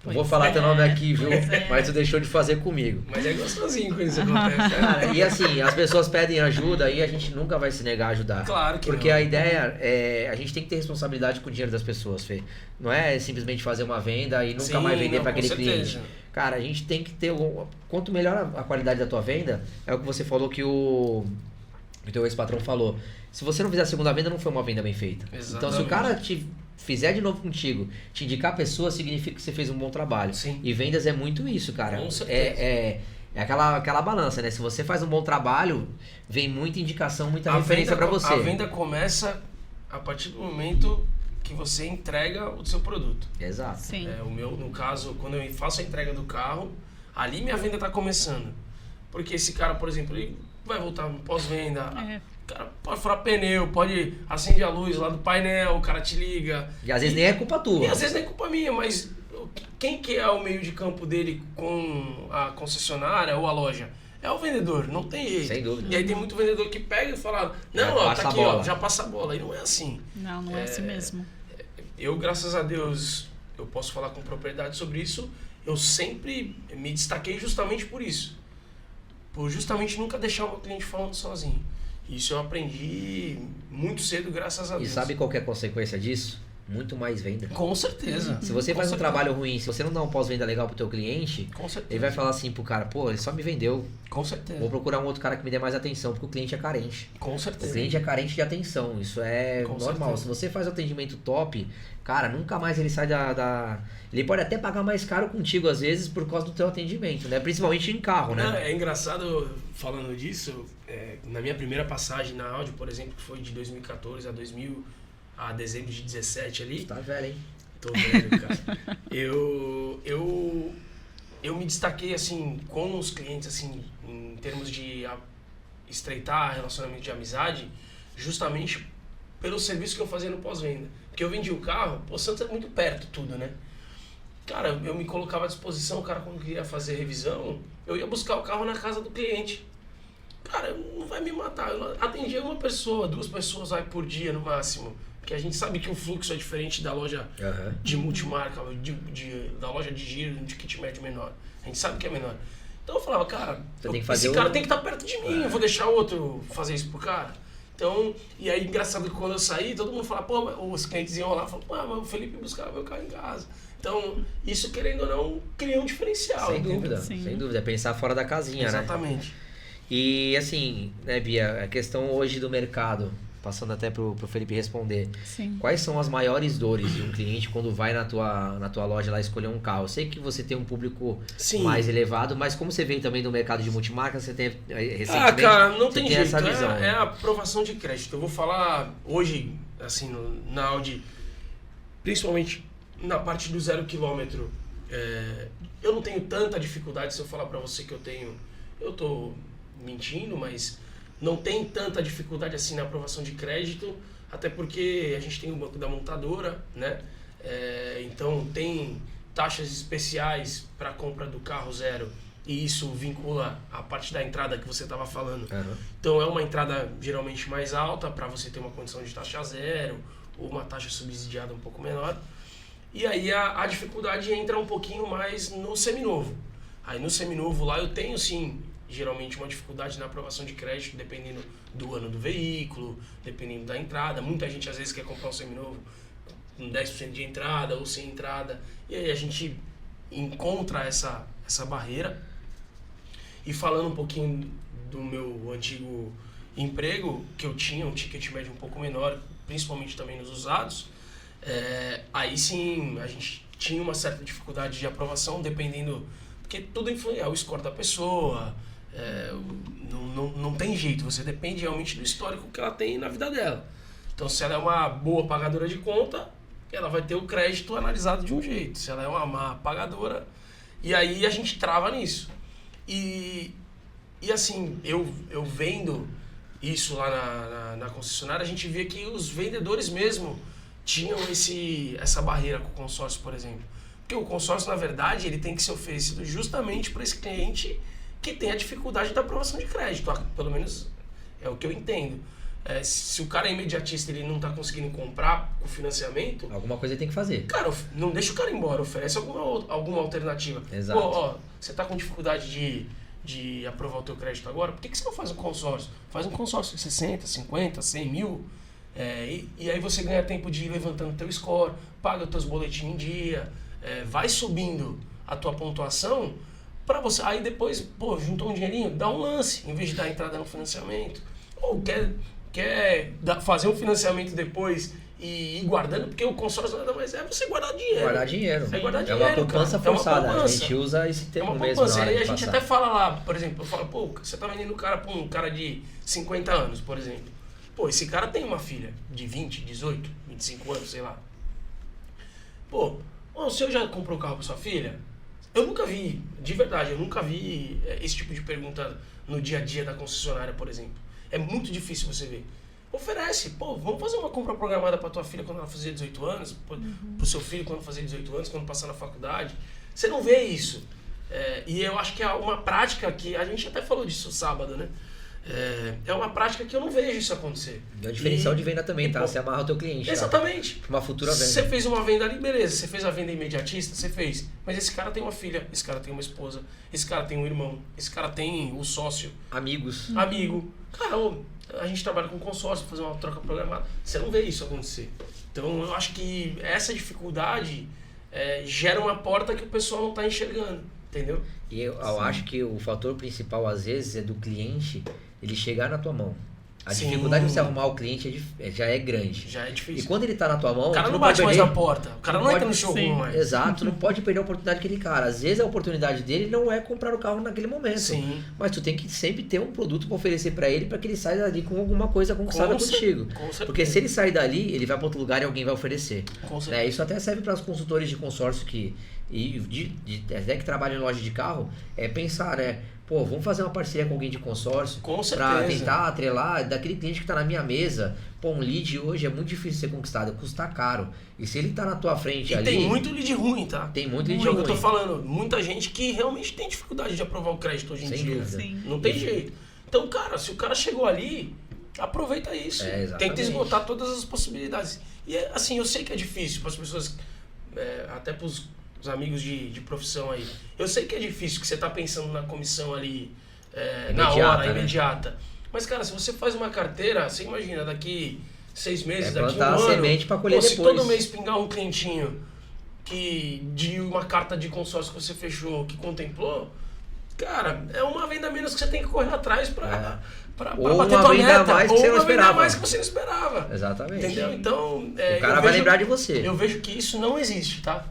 Não vou falar teu nome aqui, viu? Mas tu deixou de fazer comigo. Mas é gostosinho quando isso acontece. Cara, e assim, as pessoas pedem ajuda e a gente nunca vai se negar a ajudar. Claro que Porque não. a ideia é, a gente tem que ter responsabilidade com o dinheiro das pessoas, Fê. Não é simplesmente fazer uma venda e nunca Sim, mais vender não, para com aquele certeza. cliente. Cara, a gente tem que ter... Quanto melhor a qualidade da tua venda, é o que você falou que o teu ex-patrão falou. Se você não fizer a segunda venda, não foi uma venda bem feita. Exatamente. Então, se o cara te fizer de novo contigo, te indicar a pessoa, significa que você fez um bom trabalho. Sim. E vendas é muito isso, cara. Com certeza. É aquela balança, né? Se você faz um bom trabalho, vem muita indicação, muita referência para você. A venda começa a partir do momento que você entrega o seu produto. Exato. Sim. O meu, no caso, quando eu faço a entrega do carro, ali minha venda tá começando. Porque esse cara, por exemplo, ele vai voltar no pós-venda. O cara pode furar pneu, pode acender a luz lá do painel, o cara te liga. E às vezes nem é culpa tua. E às vezes não é culpa minha, mas quem que é o meio de campo dele com a concessionária ou a loja? É o vendedor, não tem jeito. Sem dúvida. E aí tem muito vendedor que pega e fala, não, Já ó, passa tá a aqui, ó, bola. já passa a bola. E não é assim. Não é assim mesmo. Eu, graças a Deus, eu posso falar com propriedade sobre isso, eu sempre me destaquei justamente por isso. Por justamente nunca deixar o meu cliente falando sozinho. Isso eu aprendi muito cedo, graças a E Deus. sabe qual que é a consequência disso? Muito mais venda. Com certeza. Se você Com faz um certeza. trabalho ruim, se você não dá um pós-venda legal pro teu cliente, Com certeza. ele vai falar assim pro cara, pô, ele só me vendeu. Com certeza. Vou procurar um outro cara que me dê mais atenção, porque o cliente é carente. Com O certeza. cliente é carente de atenção, isso é Com normal. certeza. Se você faz o atendimento top, cara, nunca mais ele sai da... Ele pode até pagar mais caro contigo, às vezes, por causa do teu atendimento, né? Principalmente em carro, Não, né? é engraçado falando disso, na minha primeira passagem na Audi, por exemplo, que foi de 2014 a dezembro de 17 ali. Tá velho, hein? Tô velho, cara. Eu me destaquei, assim, com os clientes, assim, em termos de estreitar relacionamento de amizade justamente pelo serviço que eu fazia no pós-venda. Porque eu vendi o carro, pô, Santos é muito perto tudo, né? Cara, eu me colocava à disposição, o cara quando queria fazer revisão, eu ia buscar o carro na casa do cliente. Cara, não vai me matar. Eu atendia uma pessoa, 2 pessoas aí por dia no máximo. Porque a gente sabe que o fluxo é diferente da loja de multimarca, da loja de giro, de kit médio menor. A gente sabe que é menor. Então eu falava, cara, esse cara tem que estar perto de mim, eu vou deixar outro fazer isso pro cara. Então, e aí engraçado que quando eu saí, todo mundo falava, pô, os clientes iam lá e falavam, pô, mas o Felipe buscava meu carro em casa. Então, isso querendo ou não, cria um diferencial. Sem dúvida, sem dúvida. É pensar fora da casinha, Exatamente. Né? E assim, né, Bia, a questão hoje do mercado, passando até pro Felipe responder. Sim. Quais são as maiores dores de um cliente quando vai na tua loja lá escolher um carro? Eu sei que você tem um público mais elevado, mas como você veio também do mercado de multimarca, você tem recentemente... cara, não tem jeito. Essa visão. É a aprovação de crédito. Eu vou falar hoje, assim, na Audi, principalmente na parte do 0 km, eu não tenho tanta dificuldade. Se eu falar pra você que eu tô mentindo, mas não tem tanta dificuldade assim na aprovação de crédito, até porque a gente tem o banco da montadora, né? Então tem taxas especiais para compra do carro zero, e isso vincula a parte da entrada que você estava falando. Então é uma entrada geralmente mais alta para você ter uma condição de taxa zero ou uma taxa subsidiada um pouco menor. E aí a dificuldade entra um pouquinho mais no seminovo. Aí no seminovo lá eu tenho sim geralmente uma dificuldade na aprovação de crédito, dependendo do ano do veículo, dependendo da entrada. Muita gente às vezes quer comprar um seminovo com 10% de entrada ou sem entrada, e aí a gente encontra essa barreira. E falando um pouquinho do meu antigo emprego, que eu tinha um ticket médio um pouco menor, principalmente também nos usados, aí sim a gente tinha uma certa dificuldade de aprovação, dependendo, porque tudo influencia, o score da pessoa. Não tem jeito, você depende realmente do histórico que ela tem na vida dela. Então, se ela é uma boa pagadora de conta, ela vai ter o crédito analisado de um jeito. Se ela é uma má pagadora, e aí a gente trava nisso. E assim, eu vendo isso lá na concessionária, a gente via que os vendedores mesmo tinham essa barreira com o consórcio, por exemplo. Porque o consórcio, na verdade, ele tem que ser oferecido justamente para esse cliente que tem a dificuldade da aprovação de crédito. Pelo menos é o que eu entendo. Se o cara é imediatista e ele não está conseguindo comprar o financiamento... alguma coisa ele tem que fazer. Cara, não deixa o cara ir embora, oferece alguma alternativa. Exato. Pô, você está com dificuldade de aprovar o teu crédito agora, por que você não faz um consórcio? Faz um consórcio de 60, 50, 100 mil, e aí você ganha tempo de ir levantando o teu score, paga os teus boletins em dia, vai subindo a tua pontuação, para você, aí depois, pô, juntou um dinheirinho, dá um lance, em vez de dar entrada no financiamento. Ou quer fazer um financiamento depois e ir guardando, porque o consórcio nada mais é você guardar dinheiro. Guardar dinheiro. É uma poupança forçada. A gente usa esse termo mesmo. Aí a gente até fala lá, por exemplo, eu falo, pô, você tá vendendo o cara pra um cara de 50 anos, por exemplo. Pô, esse cara tem uma filha de 20, 18, 25 anos, sei lá. Pô, o senhor já comprou um carro pra sua filha? Eu nunca vi, de verdade, esse tipo de pergunta no dia a dia da concessionária, por exemplo. É muito difícil você ver. Oferece, pô, vamos fazer uma compra programada para tua filha quando ela fazer 18 anos, pro seu filho quando fazer 18 anos, quando passar na faculdade. Você não vê isso. E eu acho que é uma prática que, a gente até falou disso sábado, né? É uma prática que eu não vejo isso acontecer. É um diferencial de venda também, tá? Você amarra o teu cliente. Exatamente. Pra uma futura venda. Você fez uma venda ali, beleza. Você fez a venda imediatista, você fez. Mas esse cara tem uma filha, esse cara tem uma esposa, esse cara tem um irmão, esse cara tem um sócio. Amigos. Amigo. Cara, a gente trabalha com consórcio, fazer uma troca programada. Você não vê isso acontecer. Então eu acho que essa dificuldade gera uma porta que o pessoal não está enxergando. Entendeu? E eu acho que o fator principal, às vezes, é do cliente ele chegar na tua mão. A dificuldade de você arrumar o cliente já é grande. Já é difícil. E quando ele tá na tua mão... O cara não bate mais na porta. O cara não entra no showroom mais. Exato, não pode perder a oportunidade daquele cara. Às vezes a oportunidade dele não é comprar o carro naquele momento. Sim. Mas tu tem que sempre ter um produto para oferecer para ele, para que ele saia dali com alguma coisa conquistada contigo. Porque se ele sair dali, ele vai para outro lugar e alguém vai oferecer. Com certeza. Isso até serve para os consultores de consórcio até que trabalham em loja de carro, pensar, né? pô, vamos fazer uma parceria com alguém de consórcio Com para certeza. tentar atrelar daquele cliente que está na minha mesa. Pô, um lead hoje é muito difícil de ser conquistado, custa caro. E se ele tá na tua frente E ali... tem muito lead ruim, tá? Tem muito lead Muito, ruim. eu tô falando, muita gente que realmente tem dificuldade de aprovar o crédito hoje em Sem dia. dúvida. Sim. Não tem jeito. Então, cara, se o cara chegou ali, aproveita isso. Exatamente. Tenta esgotar todas as possibilidades. E assim, eu sei que é difícil para as pessoas, até para os amigos de profissão aí. Eu sei que é difícil, que você tá pensando na comissão ali na hora, né? imediata. Mas, cara, se você faz uma carteira, você imagina, daqui 6 meses, daqui um plantar a ano... semente para colher se depois. todo mês pingar um clientinho de uma carta de consórcio que você fechou, que contemplou, cara, é uma venda a menos que você tem que correr atrás pra Ou bater uma tua venda a meta. mais que Ou você não uma venda a esperava. mais que você não esperava. Exatamente. Entendeu? Então... O cara vai lembrar de você. Eu vejo que isso não existe, tá?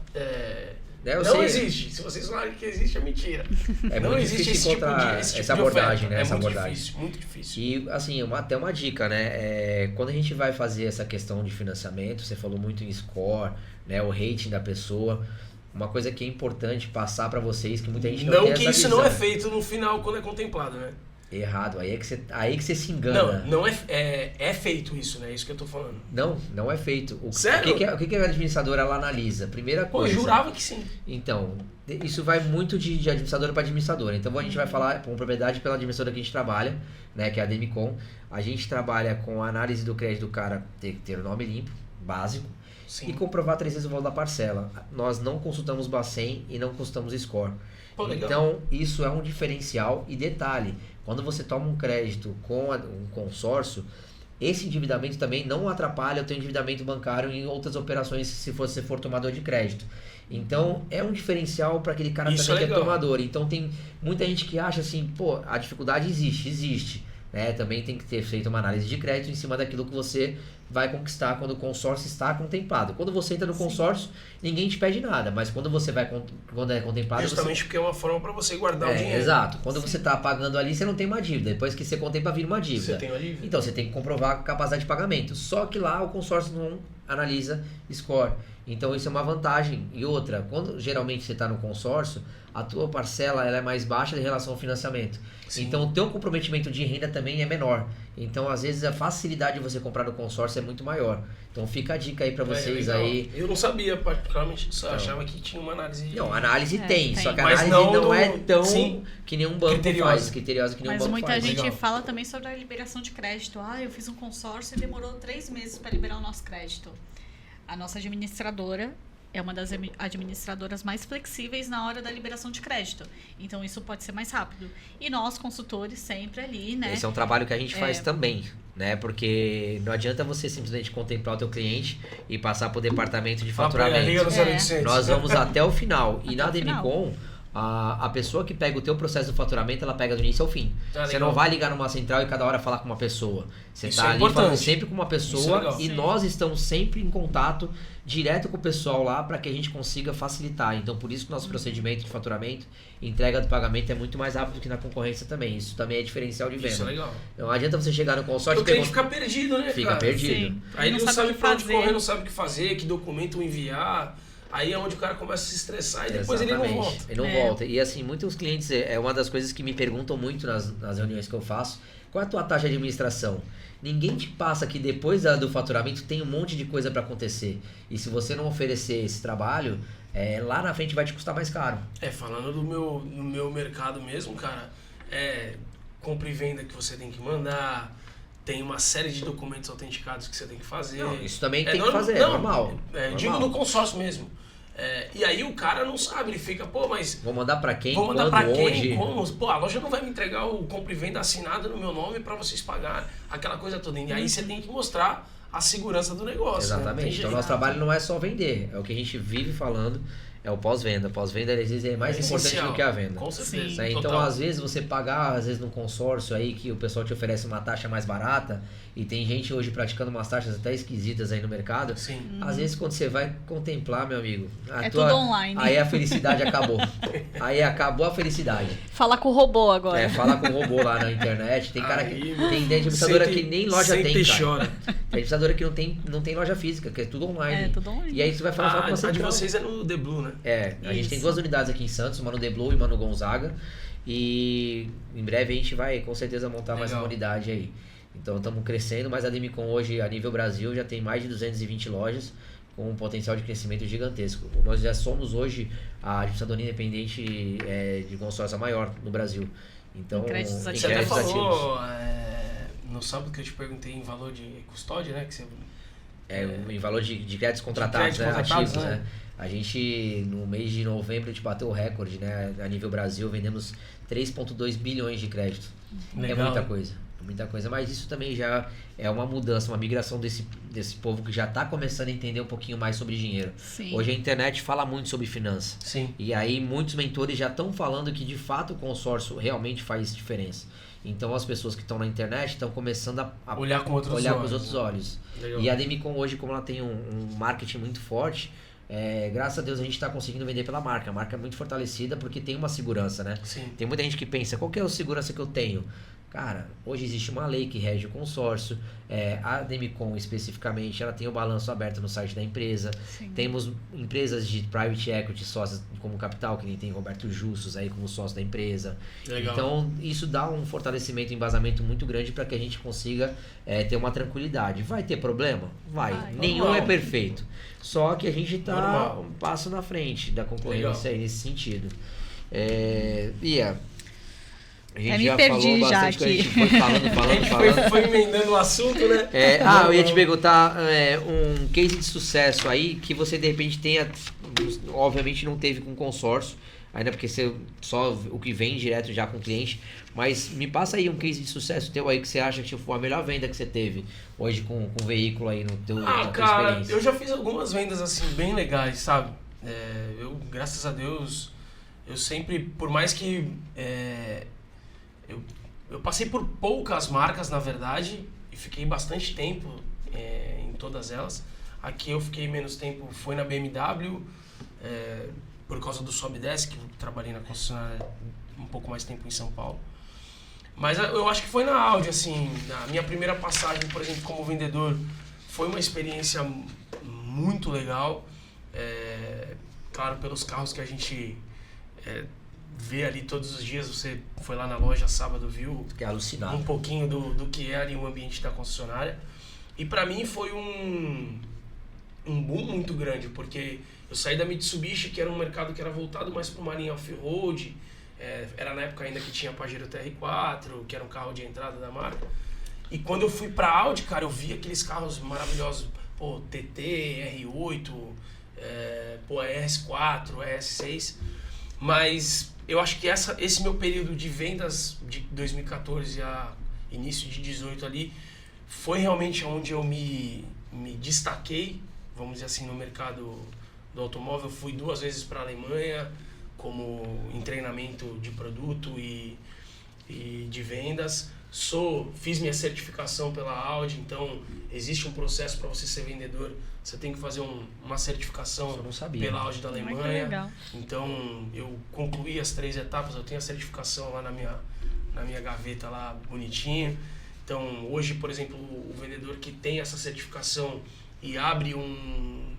Eu não sei. existe. Se vocês falarem que existe, é mentira. É não muito existe difícil esse tipo encontrar esse tipo essa de abordagem, oferta. né? É Essa muito abordagem. difícil, muito difícil. E, assim, até uma dica, né? Quando a gente vai fazer essa questão de financiamento, você falou muito em score, né? O rating da pessoa. Uma coisa que é importante passar pra vocês, que muita gente não tem que essa isso visão. não é feito no final quando é contemplado, né? Errado. Aí que você se engana. Não é feito isso, né? Isso que eu tô falando. Não é feito. Sério? O que a administradora ela analisa? Primeira Pô, coisa. eu jurava que sim. Então, isso vai muito de administradora para administradora. Então, a gente vai falar com propriedade pela administradora que a gente trabalha, né, que é a Demicon. A gente trabalha com a análise do crédito do cara ter o nome limpo, básico, Sim. e comprovar 3 vezes o valor da parcela. Nós não consultamos Bacen e não consultamos Score. Pô, legal. Então, isso é um diferencial. E detalhe, quando você toma um crédito com um consórcio, esse endividamento também não atrapalha o teu endividamento bancário em outras operações se você for tomador de crédito. Então, é um diferencial para aquele cara Isso também é que é legal. tomador. Então, tem muita gente que acha assim, pô, a dificuldade existe. Né? Também tem que ter feito uma análise de crédito em cima daquilo que você vai conquistar quando o consórcio está contemplado. Quando você entra no consórcio, ninguém te pede nada, mas quando é contemplado... Justamente porque é uma forma para você guardar o dinheiro. Exato. Quando você está pagando ali, você não tem uma dívida. Depois que você contempla, vira uma dívida. Você tem uma dívida. Então, você tem que comprovar a capacidade de pagamento. Só que lá o consórcio não analisa score. Então, isso é uma vantagem. E outra, quando geralmente você está no consórcio, a tua parcela ela é mais baixa em relação ao financiamento. Sim. Então, o teu comprometimento de renda também é menor. Então, às vezes, a facilidade de você comprar no consórcio é muito maior. Então, fica a dica aí para vocês legal. aí. Eu não sabia particularmente disso. Eu Então. achava que tinha uma análise... Não, análise tem, só que a Mas análise não não é do- tão sim, que nem um banco criteriosa. faz, criteriosa que nem um Mas banco muita faz. gente Legal. fala também sobre a liberação de crédito. Ah, eu fiz um consórcio e demorou 3 meses para liberar o nosso crédito. A nossa administradora é uma das administradoras mais flexíveis na hora da liberação de crédito. Então, isso pode ser mais rápido. E nós, consultores, sempre ali, né? Esse é um trabalho que a gente faz também, né? Porque não adianta você simplesmente contemplar o teu cliente e passar para o departamento de Liga no faturamento. 0800. Nós vamos até o final. E Até na o final. Demicon, a pessoa que pega o teu processo de faturamento, ela pega do início ao fim. Ah, Você legal. não vai ligar numa central e cada hora falar com uma pessoa. Você Isso está é ali importante. falando sempre com uma Isso é pessoa legal. e Sim. nós estamos sempre em contato direto com o pessoal lá para que a gente consiga facilitar. Então, por isso que o nosso procedimento de faturamento, entrega do pagamento é muito mais rápido que na concorrência também. Isso também é diferencial de venda. Isso é legal. Não adianta você chegar no consórcio Porque e o cliente fica perdido, né, Fica cara? perdido. Sim. Aí ele não sabe o que pra onde fazer. correr, não sabe o que fazer, que documento enviar. Aí é onde o cara começa a se estressar e depois ele não Exatamente. volta. Ele não É. volta. E assim, muitos clientes, é uma das coisas que me perguntam muito nas reuniões que eu faço, qual é a tua taxa de administração? Ninguém te passa que depois do faturamento tem um monte de coisa para acontecer. E se você não oferecer esse trabalho, lá na frente vai te custar mais caro. Falando no meu mercado mesmo, cara, compra e venda que você tem que mandar, tem uma série de documentos autenticados que você tem que fazer. Não, isso também tem que normal- fazer, é normal. Digo Normal. no consórcio mesmo. E aí o cara não sabe, ele fica, pô, mas Vou mandar para quem, vou mandar quando, pra quem, onde. como? Pô, a loja não vai me entregar o compra e venda assinado no meu nome pra vocês pagarem, aquela coisa toda. E aí você tem que mostrar a segurança do negócio. Né? Não tem Exatamente. Então, jeito. nosso trabalho não é só vender, é o que a gente vive falando, é o pós-venda. Pós-venda, às vezes, é mais importante essencial. do que a venda. Com certeza. Né? Então, total. às vezes, você pagar, às vezes, num consórcio aí, que o pessoal te oferece uma taxa mais barata, e tem gente hoje praticando umas taxas até esquisitas aí no mercado. Sim. Às vezes, quando você vai contemplar, meu amigo, Tudo online. aí a felicidade acabou. Aí acabou a felicidade. Fala com o robô agora. Fala com o robô lá na internet. Tem cara que Aí, tem administradora sente- que nem loja sente tem, e cara. chora. Tem administradora que não tem loja física, que é tudo online. É, tudo online. E aí você vai falar com A você. de vocês é no The Blue, né? A gente tem Isso. 2 unidades aqui em Santos, uma no The Blue e uma no Gonzaga. e em breve a gente vai com certeza montar mais uma unidade aí. Então estamos crescendo, mas a Demicon hoje a nível Brasil já tem mais de 220 lojas com um potencial de crescimento gigantesco. Nós já somos hoje a administradora independente de consórcio maior no Brasil. Então, em créditos ativos. Você até falou no sábado que eu te perguntei em valor de custódia, né? Que você, em valor de créditos contratados, ativos, né? A gente, no mês de novembro, a gente bateu o recorde, né? A nível Brasil, vendemos 3,2 bilhões de crédito. Legal. É muita coisa. Mas isso também já é uma mudança, uma migração desse povo que já está começando a entender um pouquinho mais sobre dinheiro. Sim. Hoje a internet fala muito sobre finanças. Sim. E aí muitos mentores já estão falando que de fato o consórcio realmente faz diferença. Então as pessoas que estão na internet estão começando a olhar com outros olhos. Legal. E a Demicon hoje, como ela tem um marketing muito forte, graças a Deus a gente está conseguindo vender pela marca. A marca é muito fortalecida porque tem uma segurança, né? Sim. Tem muita gente que pensa, qual que é a segurança que eu tenho? Cara, hoje existe uma lei que rege o consórcio. A Demicon especificamente, ela tem o balanço aberto no site da empresa. Sim. Temos empresas de private equity sócias como capital, que nem tem Roberto Justus aí como sócio da empresa. Legal. Então isso dá um fortalecimento, um embasamento muito grande para que a gente consiga ter uma tranquilidade. Vai ter problema? Vai. Nenhum normal. é perfeito. Só que a gente está Normal. um passo na frente da concorrência aí nesse sentido. Bia, a gente já perdi falou bastante, já a gente foi falando. Foi emendando o assunto, né? Eu ia te perguntar um case de sucesso aí que você de repente tenha, obviamente não teve com consórcio, ainda porque você só o que vem direto já com o cliente, mas me passa aí um case de sucesso teu aí que você acha que foi a melhor venda que você teve hoje com o veículo aí na tua Cara, experiência. eu já fiz algumas vendas assim bem legais, sabe? Eu, graças a Deus, eu sempre, por mais que eu passei por poucas marcas, na verdade, e fiquei bastante tempo em todas elas. Aqui eu fiquei menos tempo, foi na BMW, por causa do sobe e desce, que eu trabalhei na concessionária um pouco mais tempo em São Paulo. Mas eu acho que foi na Audi, assim, a minha primeira passagem, por exemplo, como vendedor, foi uma experiência muito legal. Claro, pelos carros que a gente vê ali todos os dias, você foi lá na loja sábado, viu? Fiquei alucinado. Um pouquinho do que é ali o ambiente da concessionária. E pra mim foi um boom muito grande, porque eu saí da Mitsubishi, que era um mercado que era voltado mais para uma linha off-road. Era na época ainda que tinha Pajero TR4, que era um carro de entrada da marca. E quando eu fui pra Audi, cara, eu vi aqueles carros maravilhosos, TT, R8, RS4, RS6. Mas eu acho que esse meu período de vendas de 2014 a início de 2018 ali foi realmente onde eu me destaquei, vamos dizer assim, no mercado do automóvel. Fui 2 vezes para a Alemanha em treinamento de produto e de vendas. Fiz minha certificação pela Audi, então existe um processo para você ser vendedor. Você tem que fazer uma certificação pela Audi da Alemanha. Então eu concluí as 3 etapas, eu tenho a certificação lá na minha gaveta lá bonitinha. Então hoje, por exemplo, o vendedor que tem essa certificação e abre um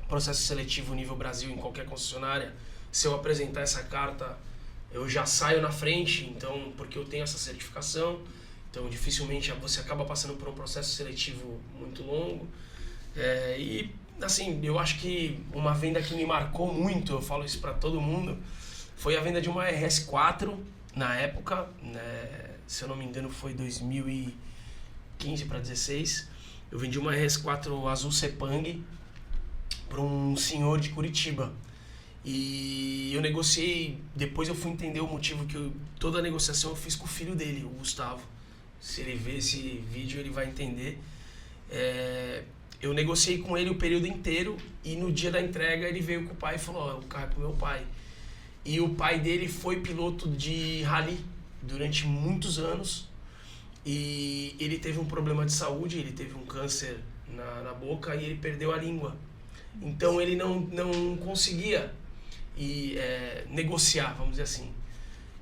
processo seletivo nível Brasil em qualquer concessionária, se eu apresentar essa carta, eu já saio na frente, então, porque eu tenho essa certificação. Então dificilmente você acaba passando por um processo seletivo muito longo. E assim, eu acho que uma venda que me marcou muito, eu falo isso para todo mundo, foi a venda de uma RS4 na época, né? Se eu não me engano foi 2015 para 2016. Eu vendi uma RS4 azul Sepang para um senhor de Curitiba. E eu negociei, depois eu fui entender o motivo que toda a negociação eu fiz com o filho dele, o Gustavo. Se ele ver esse vídeo ele vai entender. Eu negociei com ele o período inteiro e no dia da entrega ele veio com o pai e falou, o carro é pro meu pai. E o pai dele foi piloto de rally durante muitos anos e ele teve um problema de saúde, ele teve um câncer na boca e ele perdeu a língua. Então ele não conseguia negociar, vamos dizer assim.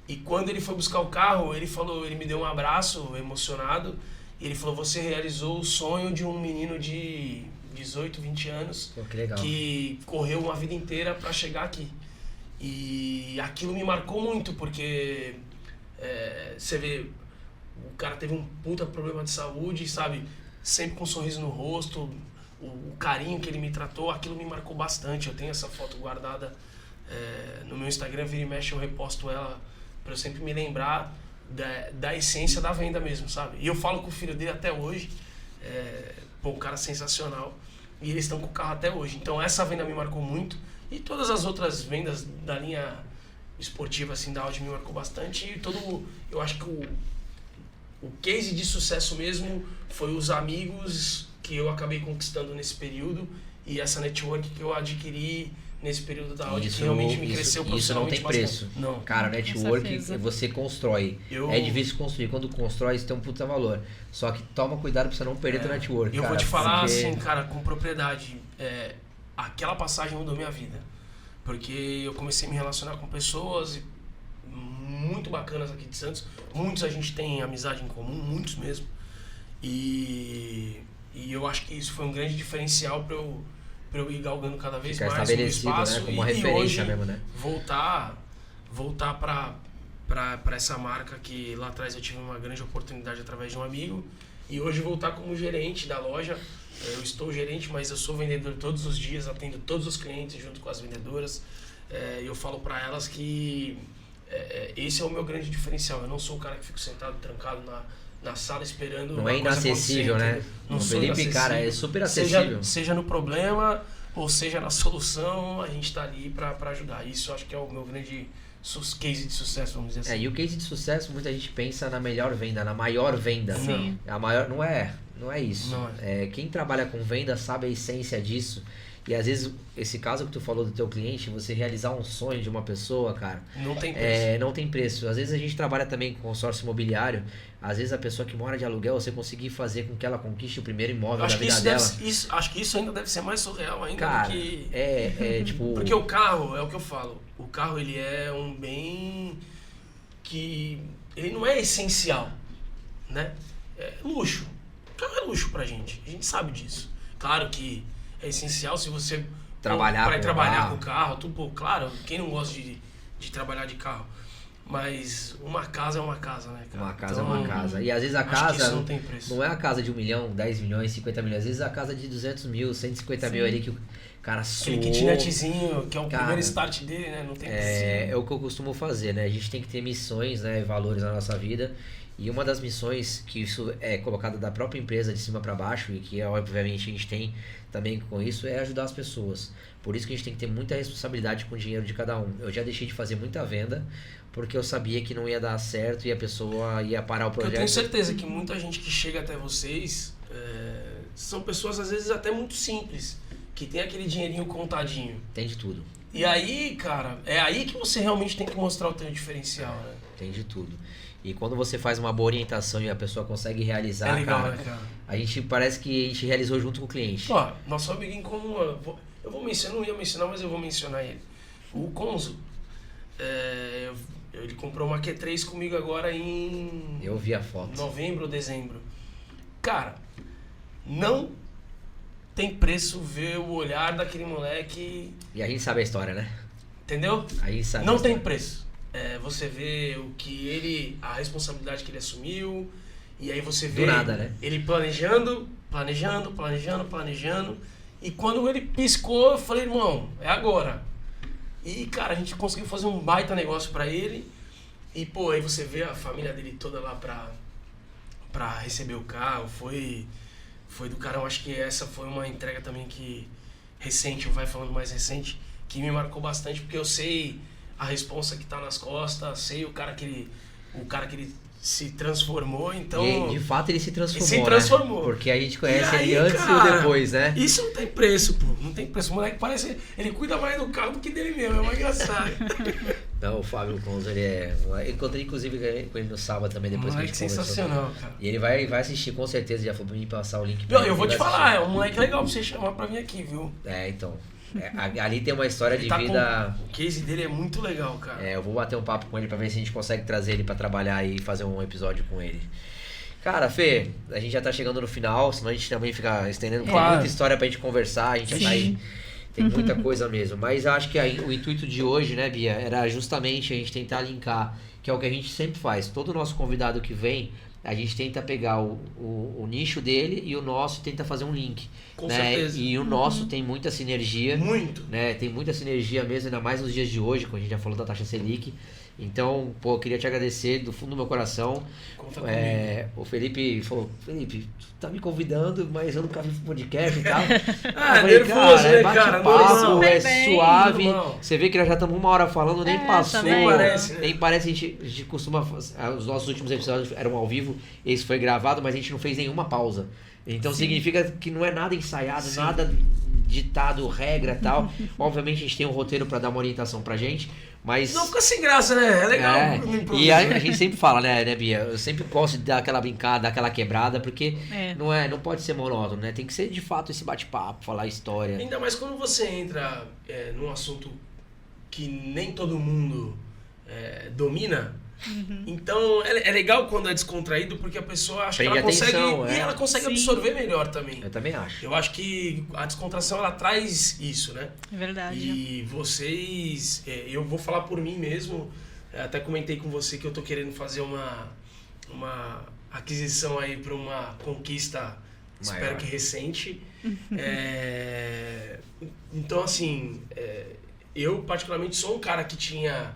E quando ele foi buscar o carro, ele me deu um abraço emocionado. E ele falou, você realizou o sonho de um menino de 18, 20 anos. Pô, que legal. Que correu uma vida inteira para chegar aqui. E aquilo me marcou muito, porque você vê, o cara teve um puta problema de saúde, sabe? Sempre com um sorriso no rosto, o carinho que ele me tratou, aquilo me marcou bastante. Eu tenho essa foto guardada no meu Instagram, vira e mexe, eu reposto ela pra eu sempre me lembrar da essência da venda mesmo, sabe? E eu falo com o filho dele até hoje, pô, um cara sensacional, e eles estão com o carro até hoje. Então essa venda me marcou muito, e todas as outras vendas da linha esportiva assim da Audi me marcou bastante. E eu acho que o case de sucesso mesmo foi os amigos que eu acabei conquistando nesse período, e essa network que eu adquiri nesse período da Audi, que realmente me cresceu profissionalmente. Isso não tem preço. Não. Cara, network você constrói. É difícil construir. Quando constrói, isso tem um puta valor. Só que toma cuidado pra você não perder teu network, eu cara. Vou te falar assim, cara, com propriedade. Aquela passagem mudou minha vida. Porque eu comecei a me relacionar com pessoas muito bacanas aqui de Santos. Muitos a gente tem amizade em comum, muitos mesmo. E eu acho que isso foi um grande diferencial pra eu ir galgando cada vez ficar mais no né? espaço, Como uma referência hoje mesmo, né? voltar para essa marca que lá atrás eu tive uma grande oportunidade através de um amigo, e hoje voltar como gerente da loja. Eu estou gerente, mas eu sou vendedor todos os dias, atendo todos os clientes junto com as vendedoras. Eu falo para elas que esse é o meu grande diferencial. Eu não sou o cara que fico sentado, trancado na sala esperando. Não é inacessível, né? Não sou Felipe, cara, é super acessível. Seja no problema ou seja na solução, a gente tá ali para ajudar. Isso eu acho que é o meu grande case de sucesso, vamos dizer assim. E o case de sucesso, muita gente pensa na melhor venda, na maior venda. Sim. A maior, não é isso. Não é. Quem trabalha com venda sabe a essência disso. E às vezes, esse caso que tu falou do teu cliente, você realizar um sonho de uma pessoa, cara... Não tem preço. Não tem preço. Às vezes a gente trabalha também com consórcio imobiliário. Às vezes a pessoa que mora de aluguel, você conseguir fazer com que ela conquiste o primeiro imóvel da vida dela. Acho que isso ainda deve ser mais surreal ainda, cara, do que... tipo... Porque o carro, é o que eu falo, o carro ele é um bem que... Ele não é essencial, né? É luxo. O carro é luxo pra gente, a gente sabe disso. Claro que é essencial se você trabalhar com o carro, claro, quem não gosta de trabalhar de carro? Mas uma casa é uma casa, né, cara? Uma casa é uma casa. E às vezes a casa não tem preço. Não é a casa de 1 milhão, 10 milhões, 50 milhões. Às vezes a casa de 200 mil, 150 mil ali que o cara suou. Aquele kitnetzinho, que é o primeiro start dele, né? Não tem preço. É o que eu costumo fazer, né? A gente tem que ter missões, né? Valores na nossa vida. E uma das missões, que isso é colocada da própria empresa de cima para baixo, e que obviamente a gente tem também com isso, é ajudar as pessoas. Por isso que a gente tem que ter muita responsabilidade com o dinheiro de cada um. Eu já deixei de fazer muita venda, porque eu sabia que não ia dar certo e a pessoa ia parar o projeto. Eu tenho certeza que muita gente que chega até vocês são pessoas às vezes até muito simples, que tem aquele dinheirinho contadinho. Tem de tudo. E aí, cara, é aí que você realmente tem que mostrar o teu diferencial, né? Tem de tudo. E quando você faz uma boa orientação e a pessoa consegue realizar, é legal, né, cara? A gente parece que a gente realizou junto com o cliente. Ó, nosso amigo em comum, eu vou mencionar, não ia mencionar, mas eu vou mencionar ele. O Conzo, ele comprou uma Q3 comigo agora em... Eu vi a foto. Novembro ou dezembro. Cara, não tem preço ver o olhar daquele moleque... E a gente sabe a história, né? Entendeu? A gente sabe. Não tem preço. Você vê o que a responsabilidade que ele assumiu, e aí você vê do nada, né? Ele planejando, e quando ele piscou, eu falei, irmão, é agora. E, cara, a gente conseguiu fazer um baita negócio pra ele, e, pô, aí você vê a família dele toda lá pra receber o carro, foi do caramba. Acho que essa foi uma entrega também que, recente, vai falando mais recente, que me marcou bastante, porque eu sei a responsa que tá nas costas, sei o cara que ele se transformou, então... E de fato ele se transformou, se transformou. Né? Porque a gente conhece aí, ele antes cara, e depois, né? Isso não tem preço, pô. Não tem preço. O moleque parece... Ele cuida mais do carro do que dele mesmo, é mais engraçado. Não, o Fábio Conzo, ele eu encontrei inclusive com ele no sábado também, depois que a gente conversou. Sensacional, cara. E ele vai assistir com certeza, já foi pra mim passar o link pra ele. Eu vou te falar, é um moleque legal pra você chamar pra vir aqui, viu? Então... ali tem uma história de vida... O case dele é muito legal, cara. Eu vou bater um papo com ele pra ver se a gente consegue trazer ele pra trabalhar e fazer um episódio com ele. Cara, Fê, a gente já tá chegando no final, senão a gente também fica estendendo. Tem muita história pra gente conversar, a gente vai Tem muita coisa mesmo. Mas eu acho que o intuito de hoje, né, Bia, era justamente a gente tentar linkar, que é o que a gente sempre faz. Todo nosso convidado que vem, a gente tenta pegar o nicho dele e o nosso tenta fazer um link. Com né? certeza. E o nosso tem muita sinergia. Muito. Né? Tem muita sinergia mesmo, ainda mais nos dias de hoje, quando a gente já falou da taxa Selic. Então, pô, eu queria te agradecer do fundo do meu coração. Conta comigo. O Felipe falou, Felipe, tu tá me convidando, mas eu nunca vi podcast e tal. Nervoso, né, bate cara? papo, Normal. é Bem, suave. normal. Você vê que nós já estamos 1 hora falando, nem passou. também. Nem parece, né? Nem parece, a gente costuma... Os nossos últimos episódios eram ao vivo, esse foi gravado, mas a gente não fez nenhuma pausa. Então significa que não é nada ensaiado, Sim. nada ditado, regra e tal. Obviamente a gente tem um roteiro para dar uma orientação pra gente, mas... Não fica sem graça, né? É legal. E a gente sempre fala, né, Bia? Eu sempre gosto de dar aquela brincada, aquela quebrada, porque não pode ser monótono, né? Tem que ser de fato esse bate-papo, falar história. Ainda mais quando você entra num assunto que nem todo mundo domina. Então é legal quando é descontraído, porque a pessoa acha que ela consegue. Atenção, E ela consegue Sim. absorver melhor também. Eu também acho. Eu acho que a descontração ela traz isso, né? É verdade. E vocês, eu vou falar por mim mesmo, até comentei com você que eu tô querendo fazer uma aquisição aí para uma conquista, espero Maior. que recente. Então assim, eu particularmente sou um cara que tinha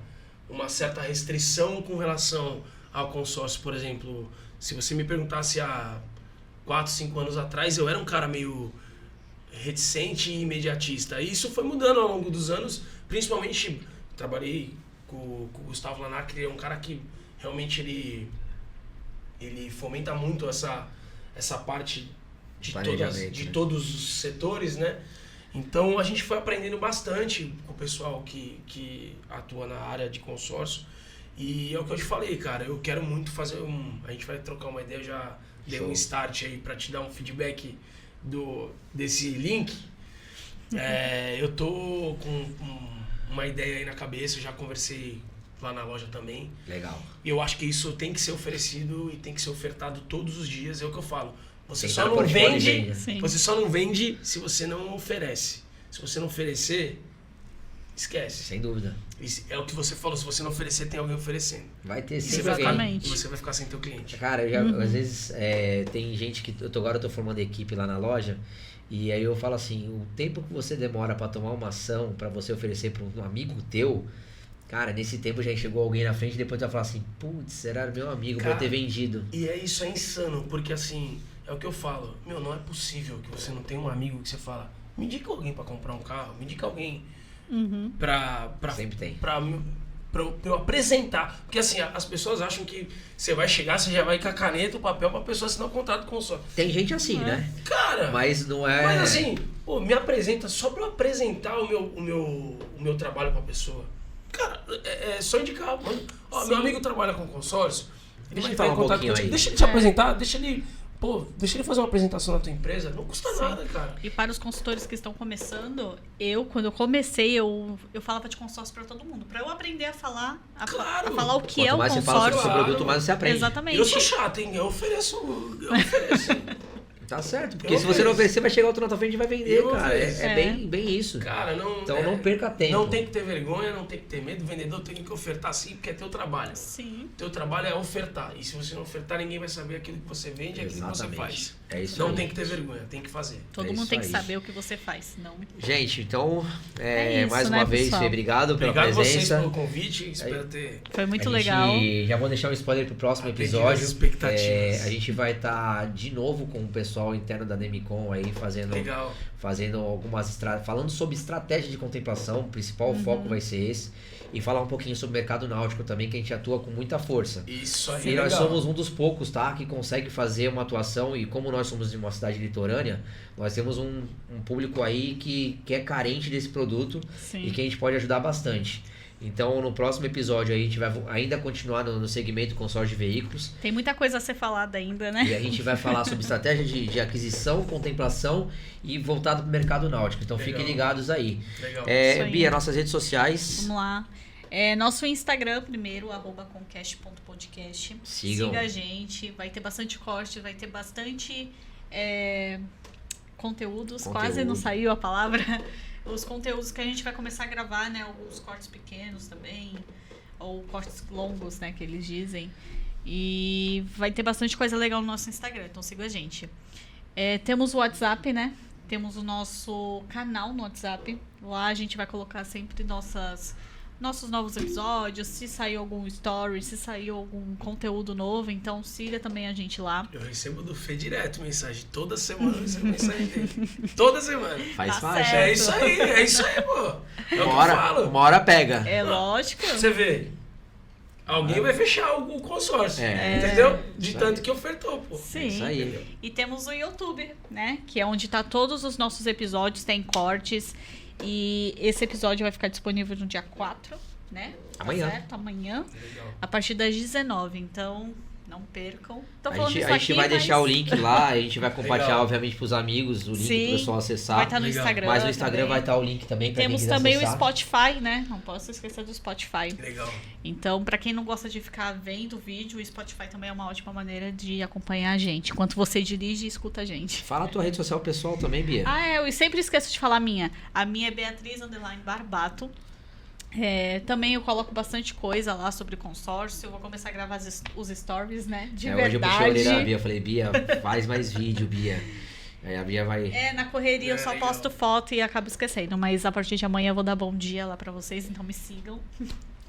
uma certa restrição com relação ao consórcio. Por exemplo, se você me perguntasse há 4, 5 anos atrás, eu era um cara meio reticente e imediatista. E isso foi mudando ao longo dos anos, principalmente trabalhei com o Gustavo Lanac, ele é um cara que realmente ele fomenta muito essa parte de todos os setores, né? Então a gente foi aprendendo bastante com o pessoal que atua na área de consórcio. E é o que eu te falei, cara, eu quero muito fazer a gente vai trocar uma ideia, eu já dei um start aí pra te dar um feedback desse link. Eu tô com uma ideia aí na cabeça, já conversei lá na loja também. Legal. Eu acho que isso tem que ser oferecido e tem que ser ofertado todos os dias, é o que eu falo. Você Tem só que não dar portfólio vende, de Sim. você só não vende se você não oferece. Se você não oferecer, esquece. Sem dúvida. É o que você falou, se você não oferecer, tem alguém oferecendo. Vai ter E você sempre vai ficar, alguém. Exatamente. e você vai ficar sem teu cliente. Cara, às vezes tem gente que... Agora eu tô formando equipe lá na loja, e aí eu falo assim, o tempo que você demora pra tomar uma ação, pra você oferecer pra um amigo teu, cara, nesse tempo já chegou alguém na frente e depois tu vai falar assim, putz, era meu amigo, Cara, vou ter vendido. E isso é insano, porque assim, é o que eu falo, não é possível que você não tenha um amigo que você fala, me indica alguém pra comprar um carro, me indica alguém pra Sempre tem. pra eu apresentar. Porque assim, as pessoas acham que você vai chegar, você já vai com a caneta, o papel pra pessoa assinar o contrato com o consórcio. Tem gente assim, né? Cara, Mas não é... mas assim, pô, me apresenta só pra eu apresentar o meu trabalho pra pessoa. Cara, é só indicar, mano. Ó, meu amigo trabalha com consórcio, ele Deixa vai ele entrar em falar um contato pouquinho contigo. aí. Deixa ele te apresentar, deixa ele fazer uma apresentação na tua empresa. Não custa nada, cara. E para os consultores que estão começando, quando eu comecei, eu falava de consórcio para todo mundo. Para eu aprender a falar, Claro. a falar o que Quanto é o mais você fala sobre o consórcio. seu produto, mais você aprende. Exatamente. Eu sou chato, hein? Eu ofereço. Tá certo, porque se você não oferecer, vai chegar outro na tua frente e vai vender, Eu cara. ofereço. É bem isso. Cara, não. Então não perca tempo. Não tem que ter vergonha, não tem que ter medo. O vendedor tem que ofertar sim, porque é teu trabalho. Sim. Teu trabalho é ofertar. E se você não ofertar, ninguém vai saber aquilo que você vende, aquilo que você Exatamente. faz. É isso Não aí. tem que ter vergonha, tem que fazer. Todo É mundo isso tem que aí. saber o que você faz, não. Gente, então, É isso, mais né, uma vez, pessoal? Fê, obrigado pela Obrigado vocês presença. pelo convite. Espero ter. Foi muito A legal. gente, já vou deixar um spoiler pro próximo Atendi as episódio. expectativas. A gente vai estar de novo com o pessoal interno da Nemicon aí, fazendo algumas falando sobre estratégia de contemplação. O principal foco vai ser esse. E falar um pouquinho sobre o mercado náutico também, que a gente atua com muita força. Isso aí. E é nós legal. somos um dos poucos, tá? Que consegue fazer uma atuação. E como nós somos de uma cidade litorânea, nós temos um público aí que é carente desse produto Sim. e que a gente pode ajudar bastante. Então, no próximo episódio aí, a gente vai ainda continuar no segmento consórcio de veículos. Tem muita coisa a ser falada ainda, né? E a gente vai falar sobre estratégia de aquisição, contemplação e voltado para o mercado náutico. Então, Legal. fiquem ligados aí. Legal. Isso aí. Bia, nossas redes sociais. Vamos lá. Nosso Instagram, primeiro, @concast.podcast. Sigam. Siga a gente. Vai ter bastante corte, vai ter bastante conteúdos. Conteúdo. Quase não saiu a palavra. os conteúdos que a gente vai começar a gravar, né? Alguns cortes pequenos também, ou cortes longos, né? Que eles dizem. E vai ter bastante coisa legal no nosso Instagram, então siga a gente. Temos o WhatsApp, né? Temos o nosso canal no WhatsApp. Lá a gente vai colocar sempre nossos novos episódios, se saiu algum story, se saiu algum conteúdo novo, então siga também a gente lá. Eu recebo do Fê direto mensagem, toda semana eu recebo mensagem dele. Toda semana. Faz Tá faixa. certo. É isso aí, pô. É o que eu falo. Uma hora pega. É lógico. Você vê, alguém vai fechar o consórcio, É. entendeu? De tanto que ofertou, pô. Sim. Isso aí. E temos o YouTube, né? Que é onde tá todos os nossos episódios, tem cortes. E esse episódio vai ficar disponível no dia 4, né? Amanhã. Tá certo? Amanhã, Legal. a partir das 19. Então, não percam. Tô A falando gente, isso a gente aqui, vai mas deixar o link lá, a gente vai compartilhar, Legal. obviamente, pros amigos, o link Sim, pro pessoal acessar. vai estar no Legal. Instagram. Mas no Instagram também. vai estar o link também pra quem Temos quiser também acessar. o Spotify, né? Não posso esquecer do Spotify. Legal. Então, pra quem não gosta de ficar vendo o vídeo, o Spotify também é uma ótima maneira de acompanhar a gente. Enquanto você dirige e escuta a gente. Fala a tua rede social pessoal também, Bia. Eu sempre esqueço de falar a minha. A minha é Beatriz_Barbato. Também eu coloco bastante coisa lá sobre consórcio. Eu vou começar a gravar os stories, né? De Hoje eu puxei a orelha da verdade. Bia, eu falei, Bia, faz mais vídeo, Bia. Aí a Bia vai... Na correria eu só Legal. posto foto e acabo esquecendo. Mas a partir de amanhã eu vou dar bom dia lá pra vocês, então me sigam.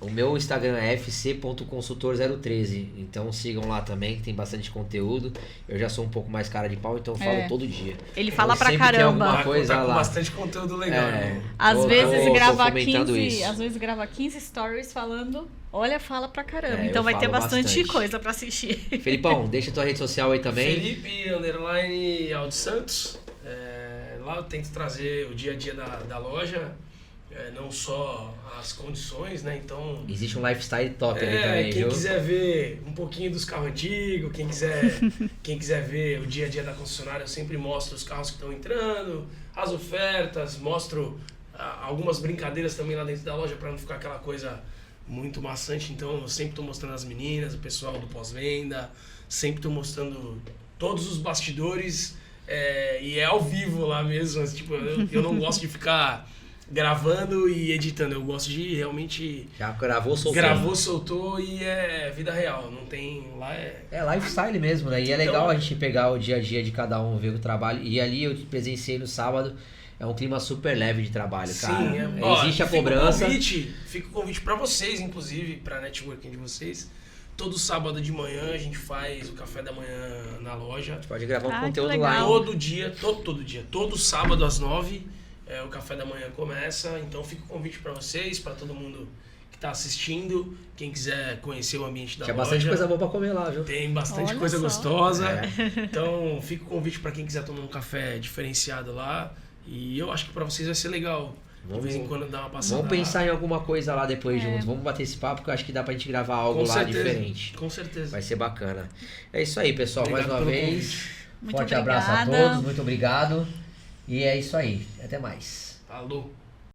O meu Instagram é fc.consultor013, então sigam lá também, que tem bastante conteúdo. Eu já sou um pouco mais cara de pau, então eu falo todo dia. Ele fala Eu pra sempre tenho caramba. alguma coisa tá com lá. bastante conteúdo legal, né? Às vezes tô grava fomentando 15, isso. às vezes grava 15 stories falando, olha, fala pra caramba. Eu Então vai ter falo bastante coisa pra assistir. Felipão, deixa tua rede social aí também. Felipe_Aldo Santos. Lá eu tento trazer o dia a dia da loja, não só as condições, né? Então, Existe um lifestyle top ali também, quem viu? quiser ver um pouquinho dos carros antigos, quem quiser ver o dia a dia da concessionária, eu sempre mostro os carros que estão entrando, as ofertas, mostro algumas brincadeiras também lá dentro da loja para não ficar aquela coisa muito maçante. Então eu sempre estou mostrando as meninas, o pessoal do pós-venda, sempre estou mostrando todos os bastidores, e é ao vivo lá mesmo. Mas, tipo, eu não gosto de ficar gravando e editando, eu gosto de realmente... Já gravou, soltou. Gravou, soltou e é vida real, não tem... Lá É lifestyle mesmo, né? E é legal a gente pegar o dia a dia de cada um, ver o trabalho. E ali eu presenciei no sábado, é um clima super leve de trabalho, cara. Sim, Existe a cobrança. Fica o convite pra vocês, inclusive, pra networking de vocês. Todo sábado de manhã a gente faz o café da manhã na loja. Pode gravar um que conteúdo legal. lá. Todo dia, todo sábado às 9, o café da manhã começa. Então fica o convite pra vocês, pra todo mundo que tá assistindo. Quem quiser conhecer o ambiente da Tinha loja. bastante coisa boa pra comer lá, viu? Tem bastante Olha coisa só. gostosa. É. Então fica o convite pra quem quiser tomar um café diferenciado lá. E eu acho que pra vocês vai ser legal. De vez em quando dar uma passada. Vamos pensar em alguma coisa lá depois juntos. Vamos bater esse papo, que eu acho que dá pra gente gravar algo Com lá certeza, diferente. Com certeza. Vai ser bacana. É isso aí, pessoal. Obrigado mais uma pelo vez. convite. Muito Forte abraço a obrigada. todos. Muito obrigado. E é isso aí. Até mais. Falou.